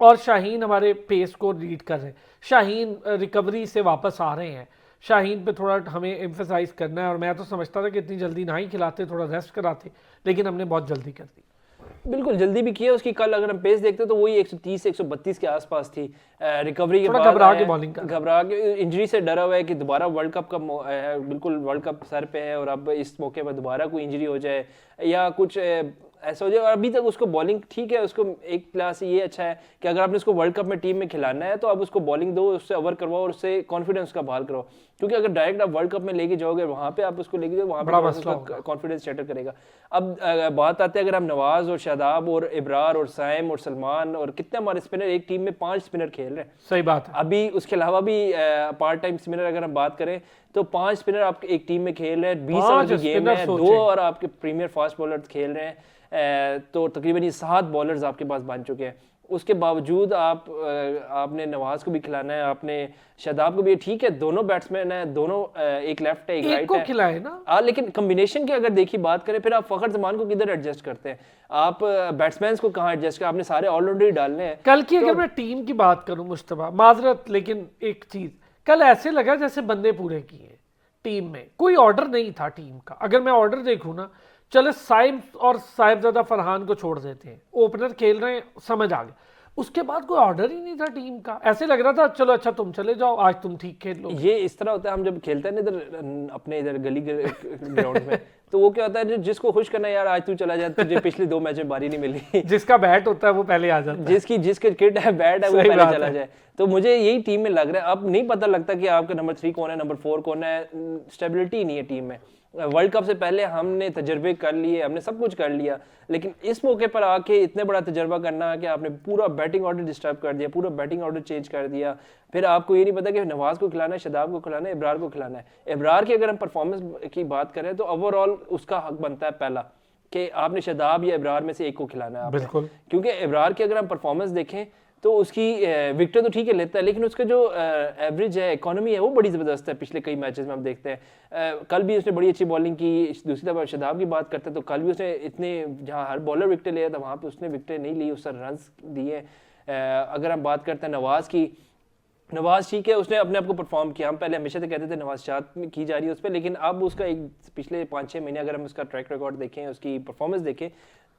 और शाहीन हमारे पेस को लीड कर रहे हैं। शाहीन रिकवरी से वापस आ रहे हैं, शाहीन पे थोड़ा हमें एम्फेसाइज करना है। और मैं तो समझता था कि इतनी जल्दी ना ही खिलाते, थोड़ा रेस्ट कराते, लेकिन हमने बहुत जल्दी कर दी। बिल्कुल जल्दी भी किया उसकी। कल अगर हम पेस देखते तो वही 130 132 के आसपास थी। रिकवरी के थोड़ा बाद घबरा के बॉलिंग कर, घबरा के इंजरी से डरा हुआ है कि दोबारा वर्ल्ड कप का बिल्कुल वर्ल्ड कप सर पे है और अब इस मौके पर दोबारा कोई इंजरी हो जाए या कुछ ऐसा हो जाए। और अभी तक उसको बॉलिंग ठीक है, उसको एक क्लास ये अच्छा है कि अगर आपने उसको वर्ल्ड कप में टीम में खिलाना है तो आप उसको बॉलिंग दो, उससे ओवर करवाओ और उससे कॉन्फिडेंस का बहाल करो। क्योंकि अगर डायरेक्ट आप वर्ल्ड कप में लेके जाओगे वहां पे आप उसको लेके जाओ, वहां बड़ा पे मसला उसका कॉन्फिडेंस शटर करेगा। अब बात आती है अगर हम नवाज और शादाब और इब्रार और साइम और सलमान और कितने हमारे स्पिनर, एक टीम में 5 स्पिनर खेल रहे हैं। सही बात है। अभी उसके अलावा भी पार्ट टाइम स्पिनर अगर हम बात करें तो 5 स्पिनर आपके एक टीम में खेल रहे हैं। 20 ओवर की गेम है, 2 और आपके प्रीमियर फास्ट बॉलर खेल रहे हैं। तो तकरीबन ये 7 बॉलर्स आपके पास बन चुके हैं। उसके बावजूद आपने नवाज को भी खिलाना है, आपने शादाब को भी। ठीक है दोनों बैट्समैन हैं, दोनों एक लेफ्ट है एक राइट है, खिलाए ना। लेकिन कॉम्बिनेशन की अगर देखिए बात करें फिर आप फखर जमान को किधर एडजस्ट करते हैं? आप बैट्समैन को कहाँ एडजस्ट कर, आपने सारे ऑलराउंडर डालने हैं। कल की अगर मैं टीम की बात करूं मुश्तबा, माजरत, लेकिन एक चीज कल ऐसे लगा जैसे बंदे पूरे किए टीम में, कोई ऑर्डर नहीं था टीम का। अगर मैं ऑर्डर देखूं ना, चले साइम और साहिबजादा फरहान को छोड़ देते हैं, ओपनर खेल रहे हैं, समझ आ गया। उसके बाद कोई ऑर्डर ही नहीं था टीम का। ऐसे लग रहा था चलो अच्छा तुम चले जाओ, आज तुम ठीक खेल लो। ये इस तरह होता है हम जब खेलते हैं ना इधर अपने इधर गली ग्राउंड में, तो वो क्या होता है जिसको खुश करना है, यार आज तू चला जा, तुझे पिछले 2 मैच में बारी नहीं मिली। जिसका बैट होता है वो पहले आ जाता है, जिसके किट है बैट है वो पहले चला जाए। तो मुझे यही टीम में लग रहा है, अब नहीं पता लगता कि आपका नंबर 3 कौन है, नंबर 4 कौन है। स्टेबिलिटी नहीं है टीम में। वर्ल्ड कप से पहले हमने तजर्बे कर लिए, हमने सब कुछ कर लिया, लेकिन इस मौके पर आके इतने बड़ा तजर्बा करना कि आपने पूरा बैटिंग ऑर्डर डिस्टर्ब कर दिया, पूरा बैटिंग ऑर्डर चेंज कर दिया। फिर आपको ये नहीं पता कि नवाज को खिलाना है, शादाब को खिलाना है, इब्रार को खिलाना है। इब्रार की अगर हम परफॉर्मेंस की बात करें तो ओवरऑल उसका हक बनता है पहला कि आपने शादाब या इब्रार में से एक को खिलाना है। बिल्कुल, क्योंकि इब्रार की अगर हम परफॉर्मेंस देखें तो उसकी विकेट तो ठीक है लेता है, लेकिन उसका जो एवरेज है, इकोनॉमी है, वो बड़ी ज़बरदस्त है। पिछले कई मैचेस में हम देखते हैं कल भी उसने बड़ी अच्छी बॉलिंग की। दूसरी तरफ शादाब की बात करते हैं तो कल भी उसने इतने, जहाँ हर बॉलर विकेट लिया था वहाँ पे उसने विकेट नहीं ली, उससे रन दिए। अगर हम बात करते हैं नवाज की, नवाज ठीक है उसने अपने आप को परफॉर्म किया। हम पहले हमेशा तो कहते थे नवाज शात में की जा रही है उस पर, लेकिन अब उसका एक पिछले 5-6 महीने अगर हम उसका ट्रैक रिकॉर्ड देखें, उसकी परफॉर्मेंस देखें,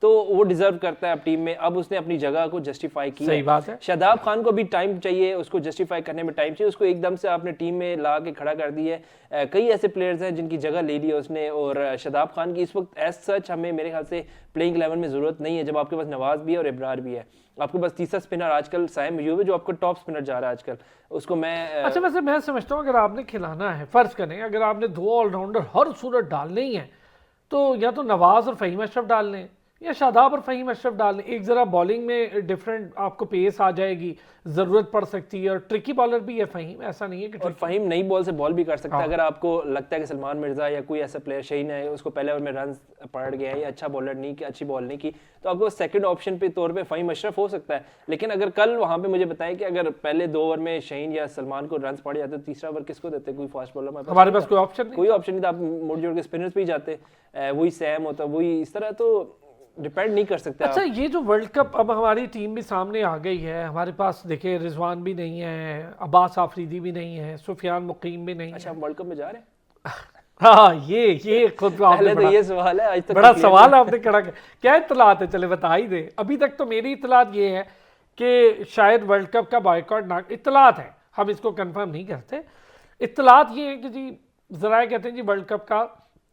तो वो डिजर्व करता है अब टीम में। अब उसने अपनी जगह को जस्टिफाई किया। सही बात है। शादाब खान को भी टाइम चाहिए, उसको जस्टिफाई करने में टाइम चाहिए। उसको एकदम से आपने टीम में ला के खड़ा कर दिया है। कई ऐसे प्लेयर्स हैं जिनकी जगह ले ली है उसने, और शादाब खान की इस वक्त एज सच हमें मेरे ख्याल से प्लेइंग 11 में जरूरत नहीं है, जब आपके पास नवाज भी है और इब्रार भी है। आपके पास तीसरा स्पिनर आजकल साइम अयूब है जो आपको टॉप स्पिनर जा रहा है आजकल, उसको मैं अच्छा वैसे मैं समझता हूँ अगर आपने खिलाना है, फर्ज करें अगर आपने 2 ऑलराउंडर हर सूरत डालने ही है, तो या तो नवाज और फहीम अशरफ डालने हैं या शादाब और फहीम अशरफ डालने। एक जरा बॉलिंग में डिफरेंट आपको पेस आ जाएगी, जरूरत पड़ सकती है, और ट्रिकी बॉलर भी है फहीम, ऐसा नहीं है कि और फहीम नई बॉल से बॉल भी कर सकता है। हाँ। अगर आपको लगता है कि सलमान मिर्जा या कोई ऐसा प्लेयर शहीन है, उसको पहले ओवर में रन पड़ गया है या अच्छा बॉलर नहीं कि अच्छी बॉल नहीं की, तो आपको सेकंड ऑप्शन पे तौर पे फहीम अशरफ हो सकता है। लेकिन अगर कल वहां पे मुझे बताएं कि अगर पहले 2 ओवर में शहीन या सलमान को रन पड़ जाते तो तीसरा ओवर किसको देते? कोई फास्ट बॉलर हमारे पास कोई ऑप्शन नहीं, कोई ऑप्शन नहीं था। आप मुड़ जोड़ के स्पिनर्स पे ही जाते, वही सैम होता, वही इस तरह, तो डिपेंड नहीं कर सकते अच्छा आप। ये जो वर्ल्ड कप, अब हमारी टीम भी सामने आ गई है, हमारे पास देखिए रिजवान भी नहीं है, अब्बास आफरीदी भी नहीं है, सुफियान मुकीम भी नहीं अच्छा है। हम वर्ल्ड कप में जा रहे हैं? हाँ ये खुद पहले तो ये सवाल है, आज तक बड़ा सवाल आपने खड़ा किया। क्या इत्तलात है, चले बता ही दे। अभी तक तो मेरी इत्तलात ये है कि शायद वर्ल्ड कप का बॉयकॉट ना, इत्तलात है, हम इसको कंफर्म नहीं करते। इत्तलात ये है कि जी जरा कहते हैं जी वर्ल्ड कप का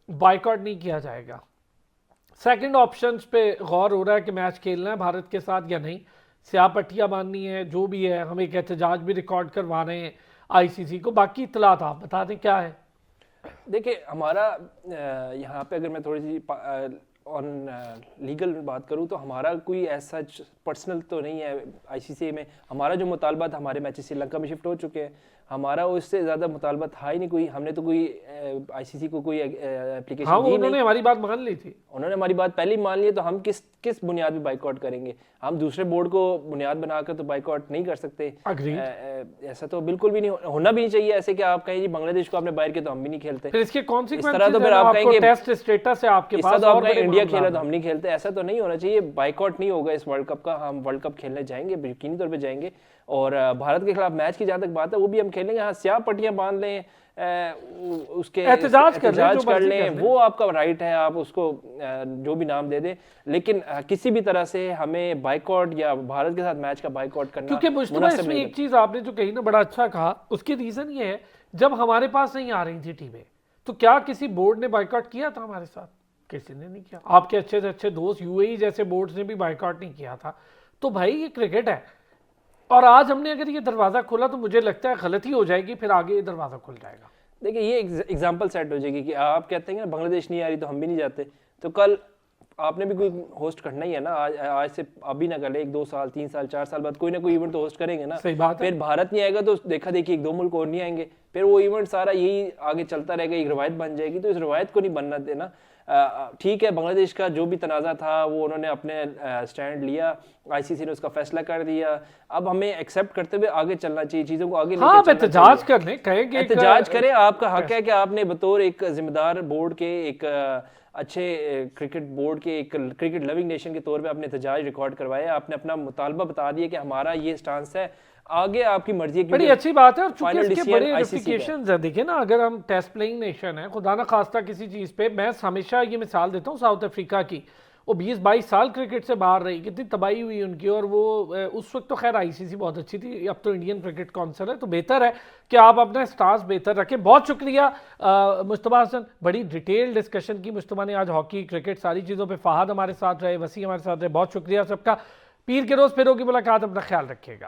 बॉयकॉट नहीं किया जाएगा। सेकंड ऑप्शंस पे गौर हो रहा है कि मैच खेलना है भारत के साथ या नहीं, स्याह पट्टियाँ बांधनी है, जो भी है, हम एक एहतजाज भी रिकॉर्ड करवा रहे हैं। आईसीसी को। बाकी इत्तलात आप बता दें क्या है। देखिए हमारा यहाँ पे अगर मैं थोड़ी सी ऑन लीगल बात करूँ तो हमारा कोई ऐसा पर्सनल तो नहीं है आईसीसी में। हमारा जो मुतालबा था, हमारे मैचेस श्रीलंका में शिफ्ट हो चुके हैं, हमारा उससे ज़्यादा मुतालबा था ही नहीं कोई। हमने तो कोई आईसीसी को कोई एप्लीकेशन हाँ, दी उन्होंने नहीं। हमारी बात मान ली थी। उन्होंने हमारी बात पहले ही मान ली, तो हम किस बुनियाद पे बाइकआउट करेंगे? हम दूसरे बोर्ड को बुनियाद बनाकर तो बाइकआउट नहीं कर सकते। ऐसा तो बिल्कुल भी नहीं होना भी नहीं चाहिए। ऐसे कि आप कहें जी बांग्लादेश को आपने बाहर किया तो हम भी नहीं खेलते। फिर इसके कॉन्सिक्वेंसेस इस तरह तो फिर आप कहेंगे टेस्ट स्टेटस है आपके पास, तो और आपका बड़े इंडिया मामला खेला तो हम नहीं खेलते। ऐसा तो नहीं होना चाहिए। बाइकआउट नहीं होगा इस वर्ल्ड कप का। हम वर्ल्ड कप खेलने जाएंगे, यकीनी तौर पे जाएंगे। और भारत के खिलाफ मैच की जहाँ तक बात है वो भी हम खेलेंगे। हाँ, स्याह पट्टियां बांध लें, उसके एहतजाज कर लें, वो आपका राइट है, आप उसको जो भी नाम दे दे, लेकिन किसी भी तरह से हमें बाइकआउट या भारत के साथ मैच का बाइकआउट करना, क्योंकि मुश्तबा इसमें एक चीज आपने जो कही ना बड़ा अच्छा कहा, उसकी रीजन ये है जब हमारे पास नहीं आ रही थी टीमें तो क्या किसी बोर्ड ने बाइकआउट किया था हमारे साथ? किसी ने नहीं किया। आपके अच्छे से अच्छे दोस्त यूएई जैसे बोर्ड्स ने भी बाइकआउट नहीं किया था। तो भाई ये क्रिकेट है, और आज हमने अगर ये दरवाजा खोला तो मुझे लगता है गलती हो जाएगी, फिर आगे ये दरवाजा खुल जाएगा। देखिए ये एग्जांपल सेट हो जाएगी कि आप कहते हैं ना बांग्लादेश नहीं आ रही तो हम भी नहीं जाते, तो कल आपने भी कोई होस्ट करना ही है ना। आज से अभी ना करें, 1-2 साल 3 साल 4 साल बाद कोई ना कोई इवेंट तो होस्ट करेंगे ना। सही बात है। फिर भारत नहीं आएगा तो देखा देखी 1-2 मुल्क और नहीं आएंगे, फिर वो इवेंट सारा यही आगे चलता रहेगा, एक रवायत बन जाएगी। तो इस रवायत को नहीं बनना देना। ठीक है, बांग्लादेश का जो भी तनाज़ा था वो उन्होंने अपने स्टैंड लिया, आईसीसी ने उसका फैसला कर दिया। अब हमें एक्सेप्ट करते हुए आगे चलना चाहिए, चीज़ों को आगे लेके चलना चाहिए। एहतजाज करने कहेंगे, एहतजाज करें, आपका हक है कि आपने बतौर एक जिम्मेदार बोर्ड के, एक अच्छे क्रिकेट बोर्ड के, एक क्रिकेट लविंग नेशन के तौर पे आपने एहतजाज रिकॉर्ड करवाया, आपने अपना मुतालबा बता दिया कि हमारा ये स्टांस है। आगे आपकी मर्जी है, बड़ी अच्छी बात है। और चूंकि इसके डिसीजन बड़े ICC का है। रेप्लिकेशंस है, देखिए ना, अगर हम टेस्ट प्लेइंग नेशन है, खुदा ना खास्ता किसी चीज़ पे, मैं हमेशा ये मिसाल देता हूँ साउथ अफ्रीका की, वो 20-22 साल क्रिकेट से बाहर रही, कितनी तबाही हुई उनकी। और वो उस वक्त तो खैर आईसीसी बहुत अच्छी थी, अब तो इंडियन क्रिकेट काउंसिल है, तो बेहतर है कि आप अपना स्टांस बेहतर रखें। बहुत शुक्रिया मुस्तफा हसन, बड़ी डिटेल डिस्कशन की मुस्तफा ने आज, हॉकी क्रिकेट सारी चीज़ों पर। फहद हमारे साथ रहे, वसी हमारे साथ रहे, बहुत शुक्रिया सबका। पीर के रोज़ फिर होगी मुलाकात, अपना ख्याल रखिएगा।